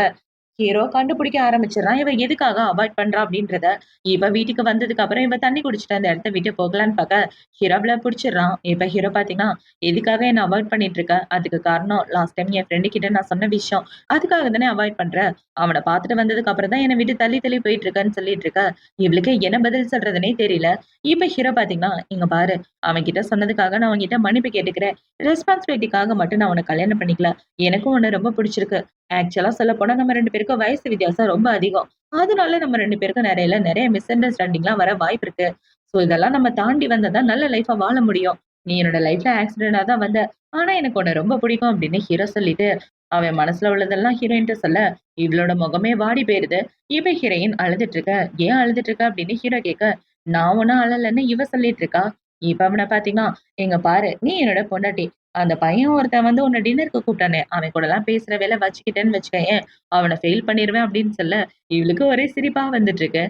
ஹீரோ கண்டுபிடிக்க ஆரம்பிச்சுடுறான். இவ எதுக்காக அவாய்ட் பண்றா அப்படின்றத. இவ வீட்டுக்கு வந்ததுக்கு அப்புறம் இவ தண்ணி குடிச்சுட்டு அந்த இடத்த விட்டு போகலான்னு பாக்க, ஹீரோ அவள புடிச்சிடுறான். இப்ப ஹீரோ பாத்தீங்கன்னா, "எதுக்காக என்ன அவாய்ட் பண்ணிட்டு இருக்க? அதுக்கு காரணம் லாஸ்ட் டைம் என் ஃப்ரெண்டு கிட்ட நான் சொன்ன விஷயம். அதுக்காக தானே அவாய்ட் பண்ற. அவன பாத்துட்டு வந்ததுக்கு அப்புறம் தான் என்ன விட்டு தள்ளி தள்ளி போயிட்டு இருக்கன்னு" சொல்லிட்டு இருக்க. இவளுக்கு என்ன பதில் சொல்றதுன்னே தெரியல. இப்ப ஹீரோ பாத்தீங்கன்னா, "இங்க பாரு, அவன்கிட்ட சொன்னதுக்காக நான் உன்கிட்ட மன்னிப்பு கேட்டுக்கிறேன். ரெஸ்பான்சிபிலிட்டிக்காக மட்டும் நான் உன்ன கல்யாணம் பண்ணிக்கல. எனக்கும் உன்ன ரொம்ப புடிச்சிருக்கு. ஆக்சுவலா சொல்லப்போனா நம்ம 2 பேருக்கும் வயசு வித்தியாசம் ரொம்ப அதிகம். அதனால நம்ம 2 பேருக்கும் நெறைய மிஸ் அண்டர்ஸ்டாண்டிங்லாம் வர வாய்ப்பு இருக்கு. சோ இதெல்லாம் நம்ம தாண்டி வந்தா தான் நல்ல லைஃபா வாழ முடியும். நீ என்னோட லைஃப்ல ஆக்சிடென்ட்டா தான் வந்த. ஆனா எனக்கு உன்ன ரொம்ப பிடிக்கும்" அப்படின்னு ஹீரோ சொல்லிட்டு, அவன் மனசுல உள்ளதெல்லாம் ஹீரோயின்ட்ட சொல்ல, இவளோட முகமே வாடி போயிருது. இவ ஹீரோயின் அழுதுட்டு இருக்க. "ஏன் அழுதுட்டு இருக்க?" அப்படின்னு ஹீரோ கேட்க, "நான் ஒண்ணும் அழலன்னு" இவ சொல்லிட்டு இருக்கா. இப்ப அவன பார்த்தீங்கன்னா, "இங்க பாரு, நீ என்னோட பொண்டாட்டி. அந்த பையன் ஒருத்தன் வந்து உன்ன டின்னருக்கு கூப்பிட்டானே, அவன் கூடலாம் பேசுற வேலை வச்சுக்கிட்டேன்னு வச்சுக்கயேன், அவன ஃபெயில் பண்ணிருவேன்" அப்படின்னு சொல்ல, இவளுக்கு ஒரே சிரிப்பா வந்துட்டு இருக்கு.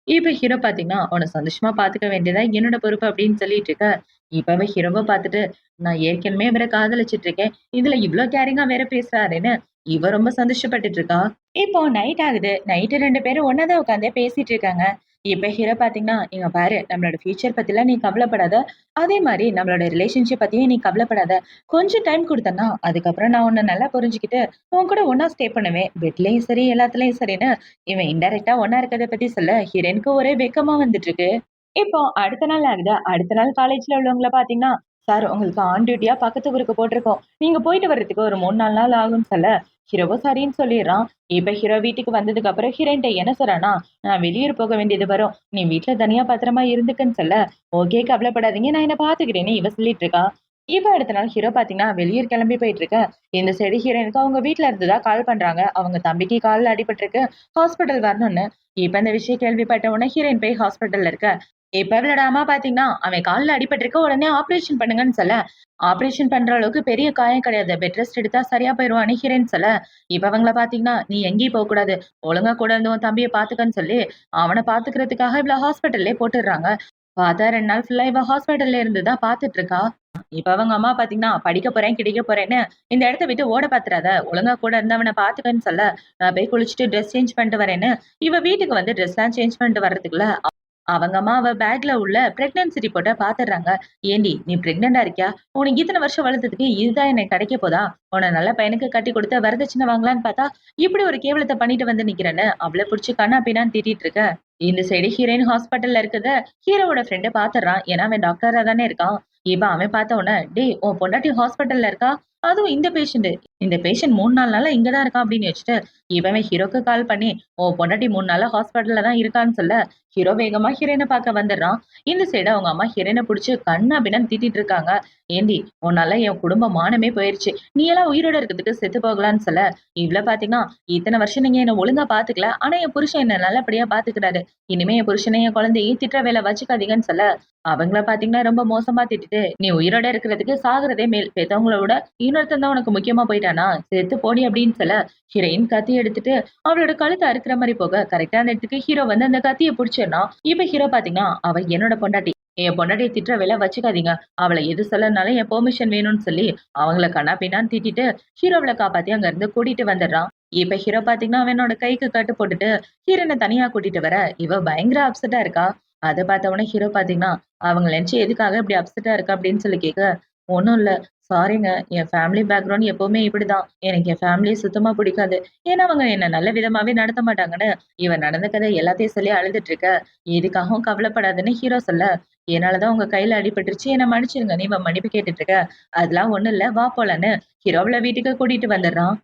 இப்ப ஹீரோ பாத்தீங்கன்னா, "உன்ன சந்தோஷமா பாத்துக்க வேண்டியது தான் என்னோட பொறுப்பு" அப்படின்னு சொல்லிட்டு இருக்க. இப்ப அவ ஹீரோவ பாத்துட்டு, "நான் ஏற்கனவே இவர காதலிச்சுட்டு இருக்கேன். இதுல இவ்ளோ கேரிங்கா வேற பேசுறாரேன்னு" இவ ரொம்ப சந்தோஷப்பட்டுட்டு இருக்கா. இப்போ நைட் ஆகுது. நைட்டு 2 பேரும் ஒண்ணா தான் உட்காந்து பேசிட்டு இருக்காங்க. இப்ப ஹீரோ பாத்தீங்கன்னா, "இங்க பாரு, நம்மளோட ஃபியூச்சர் பத்திலாம் நீ கவலைப்படாத. அதே மாரி நம்மளோட ரிலேஷன்ஷிப் பத்தியும் நீ கவலைப்படாத. கொஞ்சம் டைம் குடுத்தன்னா, அதுக்கப்புறம் நான் உன்ன நல்லா புரிஞ்சுக்கிட்டு, உன் கூட ஒண்ணா ஸ்டே பண்ணுவேன். பெட்லயும் சரி, எல்லாத்துலயும் சரின்னு" இவன் இன்டைரக்ட்டா ஒண்ணா இருக்கிறத பத்தி சொல்ல, ஹீரோயினுக்கு ஒரே வெட்கமா வந்துட்டு இருக்கு. இப்போ அடுத்த நாள் ஆகுது. அடுத்த நாள் காலேஜ்ல உள்ளவங்கள பார்த்தீங்கன்னா, "சார் உங்களுக்கு ஆன் டியூட்டியா பக்கத்து ஊருக்கு போட்டிருக்கோம். நீங்க போயிட்டு வர்றதுக்கு ஒரு 3, 4 நாள் ஆகும்ன்னு" சொல்ல, ஹீரோவோ சரின்னு சொல்லிடுறான். இப்ப ஹீரோ வீட்டுக்கு வந்ததுக்கு அப்புறம் ஹீரோயின்ட்ட என்ன சொல்றான்னா, "நான் வெளியூர் போக வேண்டியது வரும். நீ வீட்ல தனியா பத்திரமா இருந்துக்கன்னு சொல்ல, ஓகே கவலைப்படாதீங்க நான் என்ன பாத்துக்கிறேன்னு" இவ சொல்லிட்டு இருக்கா. இப்ப அடுத்த நாள் ஹீரோ பாத்தீங்கன்னா வெளியூர் கிளம்பி போயிட்டு இருக்க. இந்த சைடு ஹீரோயினுக்கு அவங்க வீட்ல இருந்து தான் கால் பண்றாங்க. அவங்க தம்பிக்கு கால்ல அடிபட்டிருக்கு. ஹாஸ்பிட்டல் வரணும்னு. இப்ப இந்த விஷயம் கேள்விப்பட்ட உடனே ஹீரோயின் போய் ஹாஸ்பிட்டல்ல இருக்க. இப்ப இவளோட அம்மா பாத்தீங்கன்னா, அவன் கால்ல அடிபட்டிருக்கு உடனே ஆப்ரேஷன் பண்ணுங்கன்னு சொல்ல, ஆப்ரேஷன் பண்ற அளவுக்கு பெரிய காயம் கிடையாது. பெட் ரெஸ்ட் எடுத்தா சரியா போயிருவான்னு ஹீரோயின் சொல்ல, இப்ப அவங்கள பாத்தீங்கன்னா, "நீ எங்கேயும் போக்கூடாது. ஒழுங்கா கூட இருந்து உன் தம்பிய பாத்துக்கன்னு" சொல்லி, அவன பாத்துக்கிறதுக்காக இவள ஹாஸ்பிட்டல்லயே போட்டுர்றாங்க. பார்த்தா 2 நாள் ஃபுல்லா இவ ஹாஸ்பிட்டல்ல இருந்து தான் பாத்துட்டு இருக்கா. இப்ப அவங்க அம்மா பாத்தீங்கன்னா, "படிக்க போறேன், கிடைக்க போறேன்னு இந்த இடத்த விட்டு ஓட பாத்துறாத. ஒழுங்கா கூட இருந்து அவன பாத்துக்கன்னு" சொல்ல, நான் போய் குளிச்சுட்டு ட்ரெஸ் சேஞ்ச் பண்ணிட்டு வரேன்னு, இவ வீட்டுக்கு வந்து ட்ரெஸ்லாம் சேஞ்ச் பண்ணிட்டு வர்றதுக்குள்ள அவங்க அம்மா அவ பேக்ல உள்ள பிரெக்னன்சி ரிப்போர்ட்ட பாத்துடுறாங்க. "ஏண்டி நீ பிரெக்னன்ட்டா இருக்கியா? உனக்கு இத்தன வருஷம் வளர்த்ததுக்கு இதுதான் எனக்கு கிடைக்க போதா? உன்ன நல்ல பையனுக்கு கட்டி குடுத்து வரதட்சணை வாங்கலான்னு பார்த்தா, இப்படி ஒரு கேவலத்த பண்ணிட்டு வந்து நிக்கிறேன்னு" அவள புடிச்சு கன்னா பின்னான்னு திட்டிட்டு இருக்க. இந்த சைடு ஹீரோயின் ஹாஸ்பிட்டல்ல இருக்கத ஹீரோவோட ஃப்ரெண்ட் பாத்துடுறான். ஏன்னா அவன் டாக்டரா தானே இருக்கான். இப்ப அவன் பார்த்த உடனே, "டேய் உன் பொண்டாட்டி ஹாஸ்பிட்டல்ல இருக்கா? அதுவும் இந்த பேஷண்ட். இந்த பேஷண்ட் 3, 4 நாளா இங்க தான் இருக்கான்" அப்படின்னு வச்சுட்டு, இவன் ஹீரோக்கு கால் பண்ணி, "உன் பொண்டாட்டி 3 நாளா ஹாஸ்பிட்டல்ல தான் இருக்கான்னு" சொல்ல, ஹீரோ வேகமா ஹீரோயின பாக்க வந்துடுறான். இந்த சைடு அவங்க அம்மா ஹீரோயின புடிச்சு கண்ணா பின்னான்னு திட்டிட்டு இருக்காங்க. "ஏண்டி உன்னால என் குடும்ப மானமே போயிருச்சு. நீ எல்லாம் உயிரோட இருக்கிறதுக்கு செத்து போகலான்னு" சொல்ல, இவ்ள பாத்தீங்கன்னா, "இத்தன வருஷம் நீங்க என்ன ஒழுங்கா பாத்துக்கல. ஆனா என் புருஷன் என்ன நல்லபடியா பாத்துக்கிறாரு. இனிமே என் புருஷனையும் என் குழந்தையையும் திட்டுற வேலை வச்சுக்காதீங்கன்னு" சொல்ல, அவங்கள பாத்தீங்கன்னா ரொம்ப மோசமா திட்டிட்டு, "நீ உயிரோட இருக்கிறதுக்கு சாகுறதே மேல். பெத்தவங்கள விட இன்னொருத்தன் தான் உனக்கு முக்கியமா போயிட்டானா? செத்து போடி" அப்படின்னு சொல்ல, ஹீரோயின் கத்தி எடுத்துட்டு அவளோட கழுத்த அறுக்குற மாரி போக, கரெக்ட்டான நேரத்துக்கு ஹீரோ வந்து அந்த கத்திய புடிச்சிடுறான். இப்ப ஹீரோ பாத்தீங்கன்னா, "அவ என்னோட பொண்டாட்டி. என் பொண்டாட்டிய திட்டுற வேலை வச்சுக்காதீங்க. அவள எது சொல்லனாலும் என் பெர்மிஷன் வேணும்னு" சொல்லி அவங்கள கன்னா பின்னான்னு திட்டிட்டு, ஹீரோவ காப்பாத்தி அங்க இருந்து கூட்டிட்டு வந்துடுறான். இப்ப ஹீரோ பாத்தீங்கன்னா, அவனோட கைக்கு கட்டு போட்டுட்டு ஹீரோயின தனியா கூட்டிட்டு வர, இவ பயங்கர அப்செட்டா இருக்கா. அத பார்த்த உடனே ஹீரோ பாத்தீங்கன்னா, அவங்கள நினைச்சு எதுக்காக இப்படி அப்செட்டா இருக்க அப்படின்னு சொல்லி கேட்க, "ஒண்ணும் இல்ல. சாரிங்க. என் ஃபேமிலி பேக்ரவுண்ட் எப்பவுமே இப்படிதான். எனக்கு என் ஃபேமிலிய சுத்தமா பிடிக்காது. ஏன்னா அவங்க என்ன நல்ல விதமாவே நடத்த மாட்டாங்கன்னு" இவ நடந்த கதை எல்லாத்தையும் சொல்லி அழுதுட்டு இருக்க. எதுக்காகவும் கவலைப்படாதன்னு ஹீரோ சொல்ல, "என்னால தான் உங்க கையில அடிபட்டுருச்சு. என்ன மன்னிச்சிடுங்கன்னு" இவ மன்னிப்பு கேட்டுட்டு இருக்க. "அதெல்லாம் ஒண்ணும் இல்ல. வா போலான்னு" ஹீரோவ வீட்டுக்கு கூட்டிட்டு வந்துடுறான்.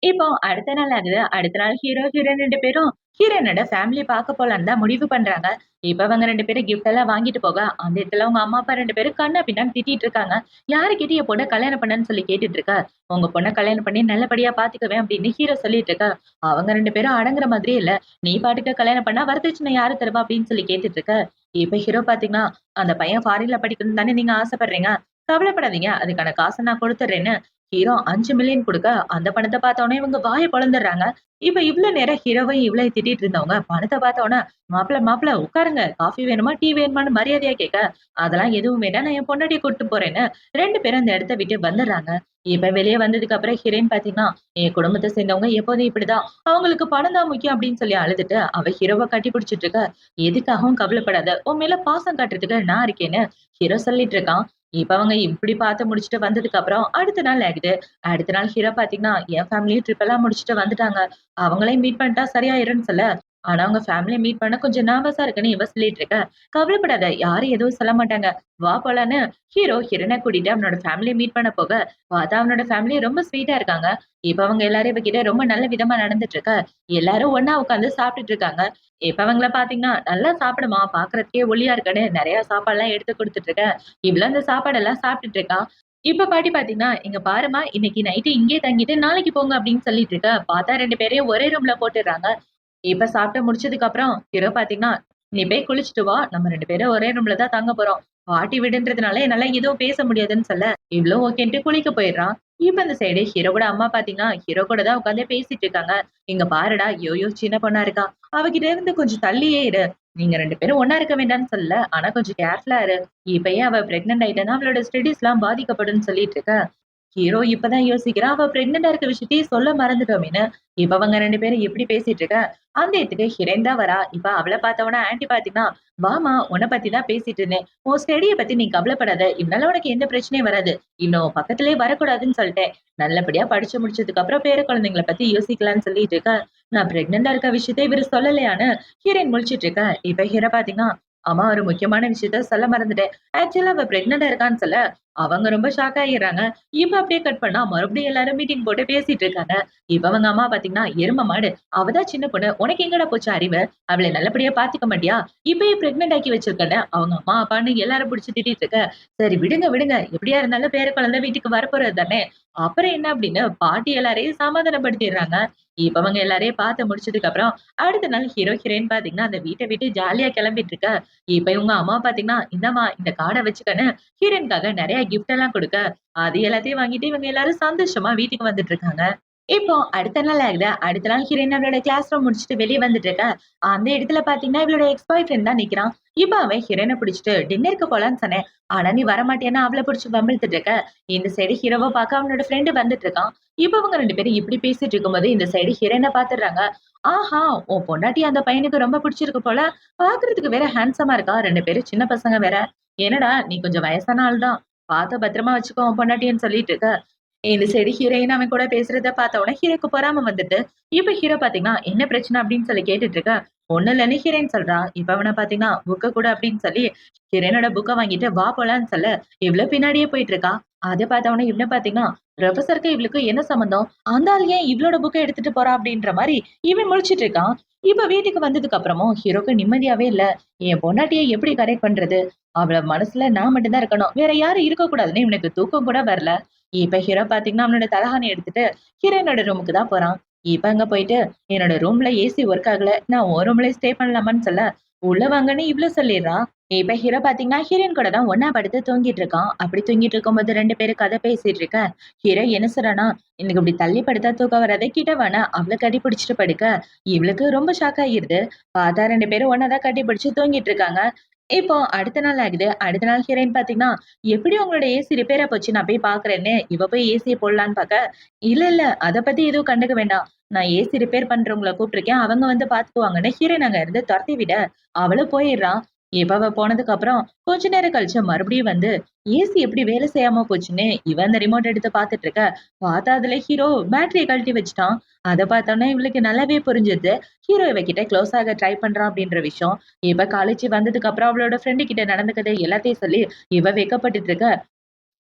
இப்போ அடுத்த நாள் ஆகுது. அடுத்த நாள் ஹீரோ, ஹீரோயின் 2 பேரும் ஹீரோயினோட ஃபேமிலி பார்க்க போலான்னு தான் முடிவு பண்றாங்க. இப்ப அவங்க 2 பேரும் கிஃப்ட் எல்லாம் வாங்கிட்டு போக, அந்த இடத்துல அவங்க அம்மா, அப்பா 2 பேரும் கன்னா பின்னான்னு திட்டிட்டு இருக்காங்க. "யாருகிட்ட என் பொண்ண கல்யாணம் பண்ணன்னு சொல்லி கேட்டுட்டு இருக்க? உங்க பொண்ண கல்யாணம் பண்ணி நல்லபடியா பார்த்துக்குவேன்" அப்படின்னு ஹீரோ சொல்லிட்டு இருக்க. அவங்க 2 பேரும் அடங்குற மாதிரியே இல்ல. "நீ பாட்டுக்கு கல்யாணம் பண்ணா வரதட்சணை யாரு தருவா?" அப்படின்னு சொல்லி கேட்டுட்டு இருக்க. இப்ப ஹீரோ பார்த்தீங்கன்னா, "அந்த பையன் ஃபாரின்ல படிக்கணும்னு தானே நீங்க ஆசைப்படுறீங்க. கவலைப்படாதீங்க. அதுக்கான காச நான் குடுத்துடுறேன்னு" ஹீரோ 5 மில்லியன் குடுக்க, அந்த பணத்த பார்த்த உடனே இவங்க வாய பொளந்துடுறாங்க. இப்ப இவ்ளோ நேரம் ஹீரோவையும் இவளையும் திட்டிட்டு இருந்தவங்க, பணத்த பார்த்த உடனே, "மாப்ள மாப்ள உட்காருங்க. காஃபி வேணுமா? டீ வேணுமான்னு" மரியாதையா கேட்க, "அதெல்லாம் எதுவும் வேண்டாம். நான் என் பொண்டாட்டிய கூட்டிட்டு போறேன்னு" 2 பேரும் அந்த இடத்த விட்டு வந்துடுறாங்க. இப்ப வெளிய வந்ததுக்கு அப்புறம் ஹீரோயின் பார்த்தீங்கன்னா, "என் குடும்பத்த சேர்ந்தவங்க எப்போதும் இப்படிதான். அவங்களுக்கு பணம் தான் முக்கியம்" அப்படின்னு சொல்லி அழுதுட்டு, அவ ஹீரோவ கட்டி பிடிச்சிட்டு இருக்க. "எதுக்காகவும் கவலைப்படாத. உன் மேல பாசம் காட்டுறதுக்கு நான் இருக்கேன்னு" ஹீரோ சொல்லிட்டு இருக்கான். இப்ப அவங்க இப்படி பார்த்து முடிச்சுட்டு வந்ததுக்கு அப்புறம் அடுத்த நாள் ஆகுது. அடுத்த நாள் ஹீரோ பார்த்தீங்கன்னா, என் ஃபேமிலியும் ட்ரிப் எல்லாம் முடிச்சுட்டு வந்துட்டாங்க. அவங்களையும் மீட் பண்ணிட்டா சரியாயிரும்ன்னு சொல்ல, ஆனா அவங்க ஃபேமிலிய மீட் பண்ண கொஞ்சம் நர்வஸா இருக்குன்னு இவ சொல்லிட்டு இருக்க. "கவலைப்படாத. யாரும் எதுவும் சொல்ல மாட்டாங்க. வா போலான்னு" ஹீரோ ஹீரோயின கூட்டிட்டு அவனோட ஃபேமிலிய மீட் பண்ண போக, பார்த்தா அவனோட ஃபேமிலி ரொம்ப ஸ்வீட்டா இருக்காங்க. இப்ப அவங்க எல்லாரும் இவகிட்ட ரொம்ப நல்ல விதமா நடந்துட்டு இருக்க. எல்லாரும் ஒண்ணா உட்கார்ந்து சாப்பிட்டுட்டு இருக்காங்க. இப்ப அவங்கள பார்த்தீங்கன்னா, "நல்லா சாப்பிடுமா, பார்க்கறதுக்கே ஒல்லியா இருக்கன்னு" நெறைய சாப்பாடுலாம் எடுத்து குடுத்துட்டு இருக்க. இவளும் அந்த சாப்பாடெல்லாம் சாப்பிட்டுட்டு இருக்கா. இப்ப பாட்டி பாத்தீங்கன்னா, "இங்க பாரும்மா, இன்னைக்கு நைட்டு இங்கேயே தங்கிட்டு நாளைக்கு போங்க" அப்படின்னு சொல்லிட்டு இருக்க. பார்த்தா 2 பேரையும் ஒரே ரூம்ல போட்டுர்றாங்க. இப்ப சாப்பிட்டு முடிச்சதுக்கு அப்புறம் ஹீரோ பாத்தீங்கன்னா, "நீ போய் குளிச்சுட்டு வா. நம்ம 2 பேரும் ஒரே ரூம்ல தான் தங்க போறோம். பாட்டி வீடுன்றதுனால என்னால எதுவும் பேச முடியாதுன்னு" சொல்ல, இவளும் ஓகேன்ட்டு குளிக்க போயிடுறான். இப்ப இந்த சைடு ஹீரோவோட அம்மா பாத்தீங்கன்னா, ஹீரோ கூட தான் உட்கார்ந்து பேசிட்டு இருக்காங்க. "இங்க பாருடா, யோயோ சின்ன பொண்ணா இருக்கா. அவகிட்ட இருந்து கொஞ்சம் தள்ளியே இரு. நீங்க 2 பேரும் ஒண்ணா இருக்க வேண்டாம்னு சொல்லல. ஆனா கொஞ்சம் கேர்ஃபுல்லா இரு. இப்பயே அவ பிரெக்னன்ட் ஆயிட்டான்னா அவளோட ஸ்டடீஸ்லாம் பாதிக்கப்படும்னு" சொல்லிட்டு இருக்க. ஹீரோ இப்பதான் யோசிக்கிறான். அவ பிரெக்னன்ட்டா இருக்க விஷயத்தையே சொல்ல மறந்துட்டோமேன்னு. இப்ப அவங்க 2 பேரும் எப்படி பேசிட்டு இருக்க, அந்த இடத்துக்கு ஹீரோயின் தான் வரா. இப்ப அவள பார்த்தவுடனே ஆன்டி பாத்தீங்கன்னா, "வாம்மா உன்ன பத்தி தான் பேசிட்டு இருந்தேன். உன் ஸ்டடிய பத்தி நீ கவலைப்படாத. இதனால உனக்கு எந்த பிரச்சனையும் வராது. இன்னும் பக்கத்திலேயே வரக்கூடாதுன்னு சொல்லிட்டேன். நல்லபடியா படிச்சு முடிச்சதுக்கு அப்புறம் பேர குழந்தைங்கள பத்தி யோசிக்கலாம்னு" சொல்லிட்டு இருக்க. நான் பிரெக்னன்ட்டா இருக்க விஷயத்த இவரு சொல்லலையான்னு ஹீரோயின் முழிச்சிட்டு இருக்க. இப்ப ஹீரோ பாத்தீங்கன்னா, "அம்மா ஒரு முக்கியமான விஷயத்த சொல்ல மறந்துட்டேன். ஆக்சுவலா அவ பிரெக்னன்ட்டா இருக்கான்னு சொல்ல" அவங்க ரொம்ப ஷாக் ஆயிர்றாங்க. இப்ப அப்படியே கட் பண்ணா மறுபடியும் எல்லாரும் மீட்டிங் போட்டு பேசிட்டு இருக்காங்க. இப்ப அவங்க அம்மா பாத்தீங்கன்னா, "எரும மாடு, அவ தான் சின்ன பொண்ணு. உனக்கு எங்கடா போச்சு அறிவு? அவள நல்லபடியா பாத்துக்க மாட்டியா? இப்பயே பிரெக்னன்ட் ஆக்கி வச்சிருக்கன்னு" அவங்க அம்மா, அப்பான்னு எல்லாரும் புடிச்சு திட்டிட்டு இருக்க. "சரி விடுங்க, விடுங்க. எப்படியா இருந்தாலும் பேர குழந்தை வீட்டுக்கு வரப்போறது தானே. அப்புறம் என்ன?" அப்படின்னு பாட்டி எல்லாரையும் சமாதானப்படுத்திடுறாங்க. இப்ப அவங்க எல்லாரையும் பாத்து முடிச்சதுக்கு அப்புறம், அடுத்த நாள் ஹீரோ, ஹீரோயின் பாத்தீங்கன்னா, அந்த வீட்ட விட்டு ஜாலியா கிளம்பிட்டு இருக்க. இப்ப இவங்க அம்மா பாத்தீங்கன்னா, "இந்தாம்மா இந்த கார்ட வச்சுக்கன்னு" ஹீரோயின்க்காக நெறைய கிஃப்ட் எல்லாம் குடுக்க, அது எல்லாத்தையும் வாங்கிட்டு இவங்க எல்லாரும் சந்தோஷமா வீட்டுக்கு வந்துட்டு இருக்காங்க. இப்போ அடுத்த நாள் ஆகுது. அடுத்த நாள் ஹீரோயின் அவளோட கிளாஸ் ரூம் முடிச்சுட்டு வெளிய வந்துட்டு இருக்கா. அந்த இடத்துல பார்த்தீங்கன்னா, இவளோட எக்ஸ் பாய் ஃப்ரெண்ட் தான் நிக்கிறான். இப்ப அவன் ஹீரோயின புடிச்சுட்டு டின்னருக்கு போலான்னு சொன்னேன். ஆனா நீ வரமாட்டியேன்னு அவள புடிச்சு வம்பிழுத்துட்டு இருக்க. இந்த சைடு ஹீரோவ பார்க்க அவனோட ஃப்ரெண்ட் வந்துட்டு இருக்கான். இப்ப அவங்க 2 பேரும் இப்படி பேசிட்டு இருக்கும்போது, இந்த சைடு ஹீரோயின பார்த்துடுறாங்க. ஆஹா! உன் பொண்டாட்டி அந்த பையனுக்கு ரொம்ப புடிச்சிருக்கு போல. பார்க்கறதுக்கு வேற ஹேண்ட்ஸமா இருக்கா. 2 பேரும் சின்ன பசங்க வேற. என்னடா நீ கொஞ்சம் வயசான ஆள் தான். பார்த்து பத்திரமா வச்சுக்கோ உன் பொண்டாட்டியன்னு சொல்லிட்டு இருக்க. இந்த சைடு ஹீரோயின் அவன் கூட பேசுறத பார்த்த உடனே ஹீரோக்கு பொறாம வந்துட்டு, இப்ப ஹீரோ பாத்தீங்கன்னா, "என்ன பிரச்சனை?" அப்படின்னு சொல்லி கேட்டுட்டு இருக்க. ஒண்ணும் இல்லன்னு ஹீரோயின் சொல்றா. இப்ப அவன பாத்தீங்கன்னா, "புக்க குடு" அப்படின்னு சொல்லி ஹீரோயினோட புக்க வாங்கிட்டு, "வா போலான்னு" சொல்ல, இவளும் பின்னாடியே போயிட்டு இருக்கா. அத பார்த்த உடனே இவன பாத்தீங்கன்னா, "புரொஃபசருக்கு இவளுக்கும் என்ன சம்மந்தம்? அந்த ஆள் ஏன் இவளோட புக்க எடுத்துட்டு போறா?" அப்படின்ற மாரி இவன் முழிச்சுட்டு இருக்கான். இப்ப வீட்டுக்கு வந்ததுக்கு அப்புறமும் ஹீரோக்கு நிம்மதியாவே இல்ல. என் பொண்டாட்டிய எப்படி கரெக்ட் பண்றது? அவள மனசுல நான் மட்டும் தான் இருக்கணும். வேற யாரும் இருக்கக்கூடாதுன்னு இவனுக்கு தூக்கம் கூட வரல. இப்ப ஹீரோ பாத்தீங்கன்னா, அவனோட தலகாணி எடுத்துட்டு ஹீரோயினோட ரூமுக்கு தான் போறான். இப்ப அங்க போயிட்டு, "என்னோட ரூம்ல ஏசி ஒர்க் ஆகல. நான் உன் ரூம்லயே ஸ்டே பண்ணலாமான்னு" சொல்ல, "உள்ள வாங்கன்னு" இவ்ளோ சொல்லிர்றா. இப்ப ஹீரோ பாத்தீங்கன்னா, ஹீரோயின் கூட தான் ஒண்ணா படுத்து தூங்கிட்டு இருக்கான். அப்படி தூங்கிட்டு இருக்கும்போது 2 பேரும் கதை பேசிட்டு இருக்க, ஹீரோ என்ன சொல்றான்னா, "எனக்கு இப்படி தள்ளி படுத்தா தூக்கம் வராது. கிட்ட வான்னா" அவள கட்டி பிடிச்சுட்டு படுக்க, இவளுக்கு ரொம்ப ஷாக் ஆயிருது. பார்த்தா 2 பேரும் ஒண்ணா தான் கட்டி பிடிச்சு தூங்கிட்டு இருக்காங்க. இப்போ அடுத்த நாள் ஆகுது. அடுத்த நாள் ஹீரோயின் பாத்தீங்கன்னா, "எப்படி உங்களோட ஏசி ரிப்பேரா போச்சு நான் போய் பாக்குறேன்னு" இவ போய் ஏசிய போடலான்னு பாக்க, "இல்ல, இல்ல அத பத்தி எதுவும் கண்டுக்க வேண்டாம். நான் ஏசி ரிப்பேர் பண்றவங்கள கூப்பிட்டுருக்கேன். அவங்க வந்து பாத்துக்குவாங்கன்னு" ஹீரோயின் அங்க இருந்து தொரத்தி விட, அவளும் போயிடுறா. இப்ப அவ போனதுக்கு அப்புறம் கொஞ்ச நேரம் கழிச்சு மறுபடியும் வந்து ஏசி எப்படி வேலை செய்யாம போச்சுன்னு இவ அந்த ரிமோட் எடுத்து பாத்துட்டு இருக்க. பார்த்தா அதுல ஹீரோ பேட்டரிய கழட்டி வச்சுட்டான். அத பார்த்தோனே இவளுக்கு நல்லாவே புரிஞ்சுது. ஹீரோ இவகிட்ட க்ளோஸ் ஆக ட்ரை பண்றான் அப்படின்ற விஷயம். இவ காலேஜ் வந்ததுக்கு அப்புறம் அவளோட ஃப்ரெண்டு கிட்ட நடந்துக்கத எல்லாத்தையும் சொல்லி இவ வெட்கப்பட்டுட்டு இருக்க.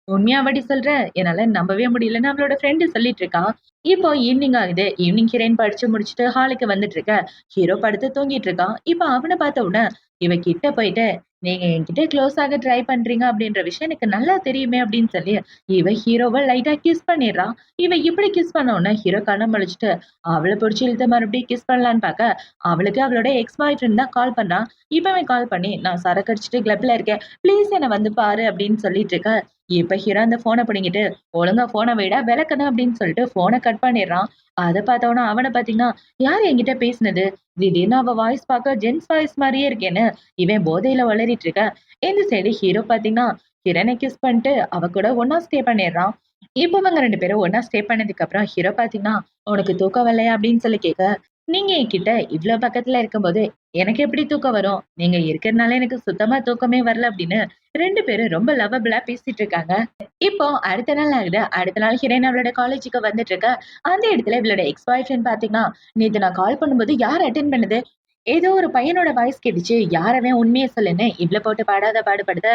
உண்மையாவாடி சொல்ற? என்னால நம்பவே முடியலன்னு அவளோட ஃப்ரெண்ட் சொல்லிட்டு இருக்கா. இப்போ ஈவ்னிங் ஆகுது. ஈவ்னிங் ஹீரோயின் படிச்சு முடிச்சுட்டு ஹாலுக்கு வந்துட்டு இருக்க. ஹீரோ படுத்து தூங்கிட்டு இருக்கான். இப்ப அவன பார்த்த உடனே இவ கிட்ட போயிட்டு, "நீங்க என்கிட்ட க்ளோஸ் ஆக ட்ரை பண்றீங்க அப்படின்ற விஷயம் எனக்கு நல்லா தெரியுமே" அப்படின்னு சொல்லி இவ ஹீரோவ லைட்டா கிஸ் பண்ணிடுறா. இவ இப்படி கிஸ் பண்ண உடனே ஹீரோ கண்ண முழிச்சுட்டு அவள புடிச்சு இழுத்து மறுபடியும் கிஸ் பண்ணலான்னு பார்க்க, அவளுக்கு அவளோட எக்ஸ் பாய் ஃப்ரெண்ட் தான் கால் பண்றான். இப்ப அவன் கால் பண்ணி, "நான் சரக்கு அடிச்சுட்டு கிளப்ல இருக்கேன். ப்ளீஸ் என்ன வந்து பாரு" அப்படின்னு சொல்லிட்டு இருக்க. இப்ப ஹீரோ அந்த ஃபோன புடுங்கிட்டு, "ஒழுங்கா ஃபோன வைடா விளக்கணும்" அப்படின்னு சொல்லிட்டு ஃபோன கட் பண்ணிடுறான். அத பார்த்தவொன்னே அவன பார்த்தீங்கன்னா, யார் என்கிட்ட பேசினது? திடீர்னு அவ வாய்ஸ் பார்க்க ஜென்ஸ் வாய்ஸ் மாரியே இருக்கேன்னு, இவன் போதையில உளறிட்டு இருக்க. இந்த சைடு ஹீரோ பார்த்தீங்கன்னா, ஹீரோயின கிஸ் பண்ணிட்டு அவ கூட ஒண்ணா ஸ்டே பண்ணிடுறான். இப்ப இவங்க 2 பேரும் ஒண்ணா ஸ்டே பண்ணதுக்கு அப்புறம் ஹீரோ பார்த்தீங்கன்னா, "உனக்கு தூக்கம் வரலையா?" அப்படின்னு சொல்லி கேட்க, "நீங்க என்கிட்ட இவ்ளோ பக்கத்துல இருக்கும்போது எனக்கு எப்படி தூக்கம் வரும்? நீங்க இருக்கிறனால எனக்கு சுத்தமா தூக்கமே வரல" அப்படின்னு 2 பேரும் ரொம்ப லவ்வபிளா பேசிட்டு இருக்காங்க. இப்போ அடுத்த நாள் ஆகுது. அடுத்த நாள் ஹீரோயின் அவளோட காலேஜுக்கு வந்துட்டு இருக்க. அந்த இடத்துல இவளோட எக்ஸ் பாய் ஃப்ரெண்ட் பார்த்தீங்கன்னா, "நேத்து நான் கால் பண்ணும்போது யார் அட்டெண்ட் பண்ணது? ஏதோ ஒரு பையனோட வாய்ஸ் கேட்டுச்சு. யார் அவன் உண்மைய சொல்லுன்னு" இவ்ள போட்டு படாத பாடுபடுத்த,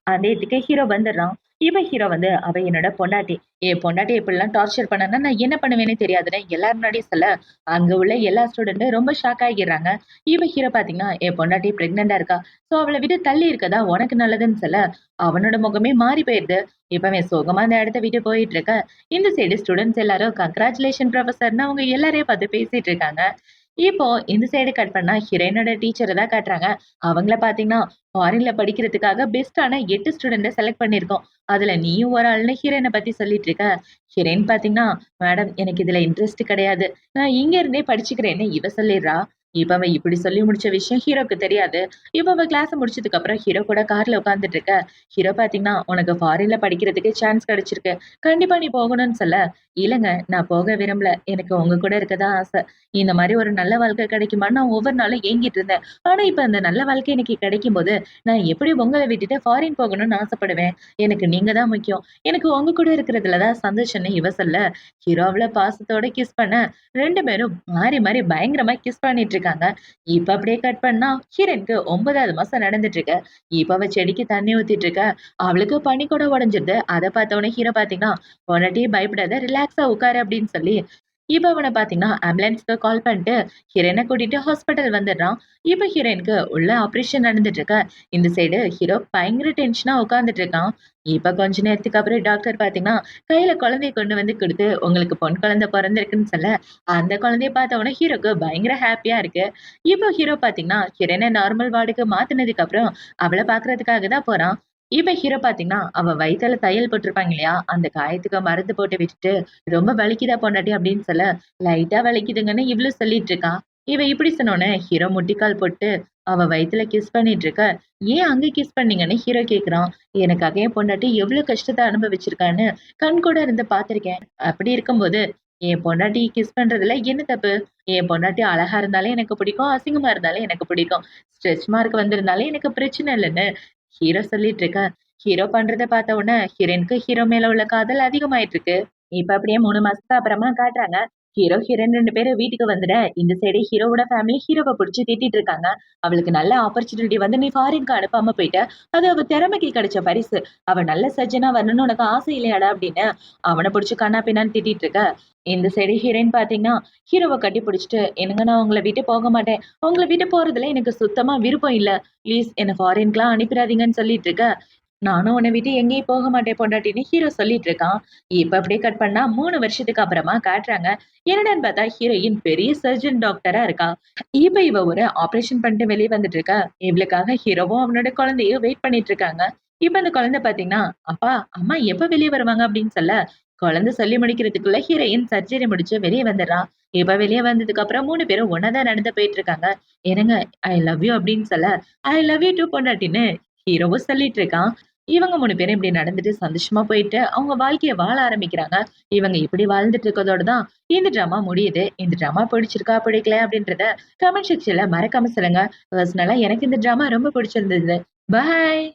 அந்த இடத்துக்கு ஹீரோ வந்துடுறான். இவன் ஹீரோ வந்து, "அவ என்னோட பொண்டாட்டி. என் பொண்டாட்டிய இப்படிலாம் டார்ச்சர் பண்ணனா நான் என்ன பண்ணுவேன்னே தெரியாதுன்னு" எல்லார் முன்னாடியும் சொல்ல, அங்க உள்ள எல்லா ஸ்டூடெண்ட்டும் ரொம்ப ஷாக் ஆகிடுறாங்க. இவன் ஹீரோ பார்த்தீங்கன்னா, "என் பொண்டாட்டி பிரெக்னன்ட்டா இருக்கா. சோ அவள விட்டு தள்ளி இருக்கதா உனக்கு நல்லதுன்னு" சொல்ல, அவனோட முகமே மாறி போயிருது. இப்ப அவன் சோகமா அந்த இடத்த விட்டு போயிட்டு இருக்க. இந்த சைடு ஸ்டூடண்ட்ஸ் எல்லாரும் கங்ராச்சுலேஷன் புரொஃபசர்ன்னு அவங்க எல்லாரையும் பார்த்து பேசிட்டு இருக்காங்க. இப்போ இந்த சைடு கட் பண்ணா ஹீரோயினோட டீச்சர தான் காட்டுறாங்க. அவங்கள பார்த்தீங்கன்னா, ஃபாரின்ல படிக்கிறதுக்காக பெஸ்ட்டான 8 ஸ்டூடண்ட்ட செலக்ட் பண்ணியிருக்கோம். அதுல நீயும் ஒரு ஆள்ன்னு ஹீரோயின பத்தி சொல்லிட்டு இருக்க. ஹீரோயின் பார்த்தீங்கன்னா, "மேடம் எனக்கு இதுல இன்ட்ரெஸ்ட் கிடையாது. நான் இங்க இருந்தே படிச்சுக்கிறேன்னு" இவ சொல்லிடுறா. இப்ப அவ இப்படி சொல்லி முடிச்ச விஷயம் ஹீரோக்கு தெரியாது. இப்ப அவ கிளாஸ் முடிச்சதுக்கு அப்புறம் ஹீரோ கூட கார்ல உட்கார்ந்துட்டு இருக்க. ஹீரோ பார்த்தீங்கன்னா, "உனக்கு ஃபாரின்ல படிக்கிறதுக்கு சான்ஸ் கிடைச்சிருக்கு. கண்டிப்பா நீ போகணும்னு" சொல்ல, "இல்லங்க நான் போக விரும்பல. எனக்கு உங்க கூட இருக்க தான் ஆசை. இந்த மாரி ஒரு நல்ல வாழ்க்கை கிடைக்குமான்னு நான் ஒவ்வொரு நாளும் ஏங்கிட்டு இருந்தேன். ஆனா இப்ப அந்த நல்ல வாழ்க்கை எனக்கு கிடைக்கும்போது, நான் எப்படி உங்கள விட்டுட்டு ஃபாரின் போகணும்னு ஆசைப்படுவேன். எனக்கு நீங்க தான் முக்கியம். எனக்கு உங்க கூட இருக்கிறதுல தான் சந்தோஷம்னு" இவ சொல்ல, ஹீரோ அவள பாசத்தோட கிஸ் பண்ண 2 பேரும் மாறி மாறி பயங்கரமா கிஸ் பண்ணிட்டு இருக்காங்க. இருக்காங்க. இப்ப அப்படியே கட் பண்ணா ஹீரோயினுக்கு 9வது மாசம் நடந்துட்டு இருக்கு. இப்ப அவ செடிக்கு தண்ணி ஊத்திட்டு இருக்க. அவளுக்கு பனி கூட உடைஞ்சிருது. அத பார்த்த உடனே ஹீரோ பாத்தீங்கன்னா, "பொண்டாட்டி பயப்படாத, ரிலாக்ஸா உட்காரு" அப்படின்னு சொல்லி இப்ப அவன பாத்தீங்கன்னா, ஆம்புலன்ஸ்க்கு கால் பண்ணிட்டு ஹீரோயின கூட்டிட்டு ஹாஸ்பிட்டல் வந்துடுறான். இப்ப ஹீரோயினுக்கு உள்ள ஆப்பரேஷன் நடந்துட்டு இருக்கு. இந்த சைடு ஹீரோ பயங்கர டென்ஷனா உட்கார்ந்துட்டு இருக்கான். இப்ப கொஞ்ச நேரத்துக்கு அப்புறம் டாக்டர் பாத்தீங்கன்னா, கையில குழந்தைய கொண்டு வந்து குடுத்து, உங்களுக்கு பொண் குழந்தை பொறந்திருக்குன்னு சொல்ல, அந்த குழந்தைய பார்த்த உடனே ஹீரோக்கு பயங்கர ஹேப்பியா இருக்கு. இப்போ ஹீரோ பாத்தீங்கன்னா, ஹீரோயின நார்மல் வார்டுக்கு மாத்துனதுக்கு அப்புறம் அவள பார்க்கறதுக்காக தான் போறான். இப்ப ஹீரோ பாத்தீங்கன்னா, அவ வயித்துல தையல் போட்டிருப்பாங்க இல்லையா? அந்த காயத்துக்கு மருந்து போட்டு விட்டுட்டு, "ரொம்ப வலிக்குதா பொண்டாட்டி?" அப்படின்னு சொல்ல, "லைட்டா வலிக்குதுங்கன்னு" இவளும் சொல்லிட்டு இருக்கா. இவ இப்படி சொன்னோனே, ஹீரோ முட்டிக்கால் போட்டு அவ வயித்துல கிஸ் பண்ணிட்டு இருக்க, "ஏன் அங்க கிஸ் பண்ணீங்கன்னு?" ஹீரோ கேட்குறான். "எனக்காக என் பொண்டாட்டி எவ்ளோ கஷ்டத்த அனுபவிச்சிருக்கான்னு கண்கூட இருந்து பார்த்துருக்கேன். அப்படி இருக்கும்போது, என் பொண்டாட்டி கிஸ் பண்றதுல என்ன தப்பு? என் பொண்டாட்டி அழகா இருந்தாலே எனக்கு பிடிக்கும், அசிங்கமா இருந்தாலும் எனக்கு பிடிக்கும். ஸ்ட்ரெச் மார்க் வந்திருந்தாலே எனக்கு பிரச்சனை இல்லன்னு" ஹீரோ சொல்லிட்டு இருக்க. ஹீரோ பண்றத பார்த்த உடனே ஹீரோயினுக்கு ஹீரோ மேல உள்ள காதல் அதிகமாயிட்டு இருக்கு. இப்ப அப்படியே 3 மாசத்துக்கு அப்புறமா காட்டுறாங்க. ஹீரோ, ஹீரோயின் 2 பேரும் வீட்டுக்கு வந்துட, இந்த சைடு ஹீரோவோட ஃபேமிலி ஹீரோவ புடிச்சு திட்டிட்டு இருக்காங்க. அவளுக்கு நல்ல ஆப்பர்ச்சுனிட்டி வந்து நீ ஃபாரின்க்கு அனுப்பாம போயிட்ட. அது அவ திறமைக்கு கிடைச்ச பரிசு. அவ நல்ல சர்ஜனா வரணும்னு உனக்கு ஆசை இல்லையாடா? அப்படின்னு அவன புடிச்சு கன்னா பின்னான்னு திட்டிட்டு இருக்க. இந்த சைடு ஹீரோயின் பாத்தீங்கன்னா, ஹீரோவ கட்டி புடிச்சுட்டு, "என்னங்க நான் உங்கள விட்டு போக மாட்டேன். உங்கள விட்டு போறதுல எனக்கு சுத்தமா விருப்பம் இல்ல. ப்ளீஸ் என்ன ஃபாரின்க்குலாம் அனுப்பிறாதீங்கன்னு" சொல்லிட்டு இருக்க. "நானும் உன்ன விட்டு எங்கேயும் போக மாட்டேன் பொண்டாட்டின்னு" ஹீரோ சொல்லிட்டு இருக்கான். இப்ப அப்படியே கட் பண்ணா 3 வருஷத்துக்கு அப்புறமா காட்டுறாங்க. என்னடான்னு பார்த்தா ஹீரோயின் பெரிய சர்ஜன் டாக்டரா இருக்கா. இப்ப இவ ஒரு ஆப்பரேஷன் பண்ணிட்டு வெளிய வந்துட்டு இருக்கா. இவளுக்காக ஹீரோவும் அவனோட குழந்தையும் வெயிட் பண்ணிட்டு இருக்காங்க. இப்ப அந்த குழந்தை பார்த்தீங்கன்னா, "அப்பா, அம்மா எப்ப வெளிய வருவாங்க?" அப்படின்னு சொல்ல, குழந்தை சொல்லி முடிக்கிறதுக்குள்ள ஹீரோயின் சர்ஜரி முடிச்சு வெளிய வந்துடுறா. இப்ப வெளிய வந்ததுக்கு அப்புறம் 3 பேரும் ஒண்ணா தான் நடந்து போயிட்டு இருக்காங்க. "என்னங்க, ஐ லவ் யூ" அப்படின்னு சொல்ல, "ஐ லவ் யூ டூ பொண்டாட்டின்னு" ஹீரோவும் சொல்லிட்டு இருக்கான். இவங்க 3 பேரும் இப்படி நடந்துட்டு சந்தோஷமா போயிட்டு அவங்க வாழ்க்கைய வாழ ஆரம்பிக்கிறாங்க. இவங்க இப்படி வாழ்ந்துட்டு இருக்கதோட தான் இந்த ட்ராமா முடியுது. இந்த ட்ராமா பிடிச்சிருக்கா, பிடிக்கல அப்படின்றத கமெண்ட் செக்ஷன்ல மறக்காம சொல்லுங்க. பர்சனலா எனக்கு இந்த ட்ராமா ரொம்ப பிடிச்சிருந்தது. பாய்.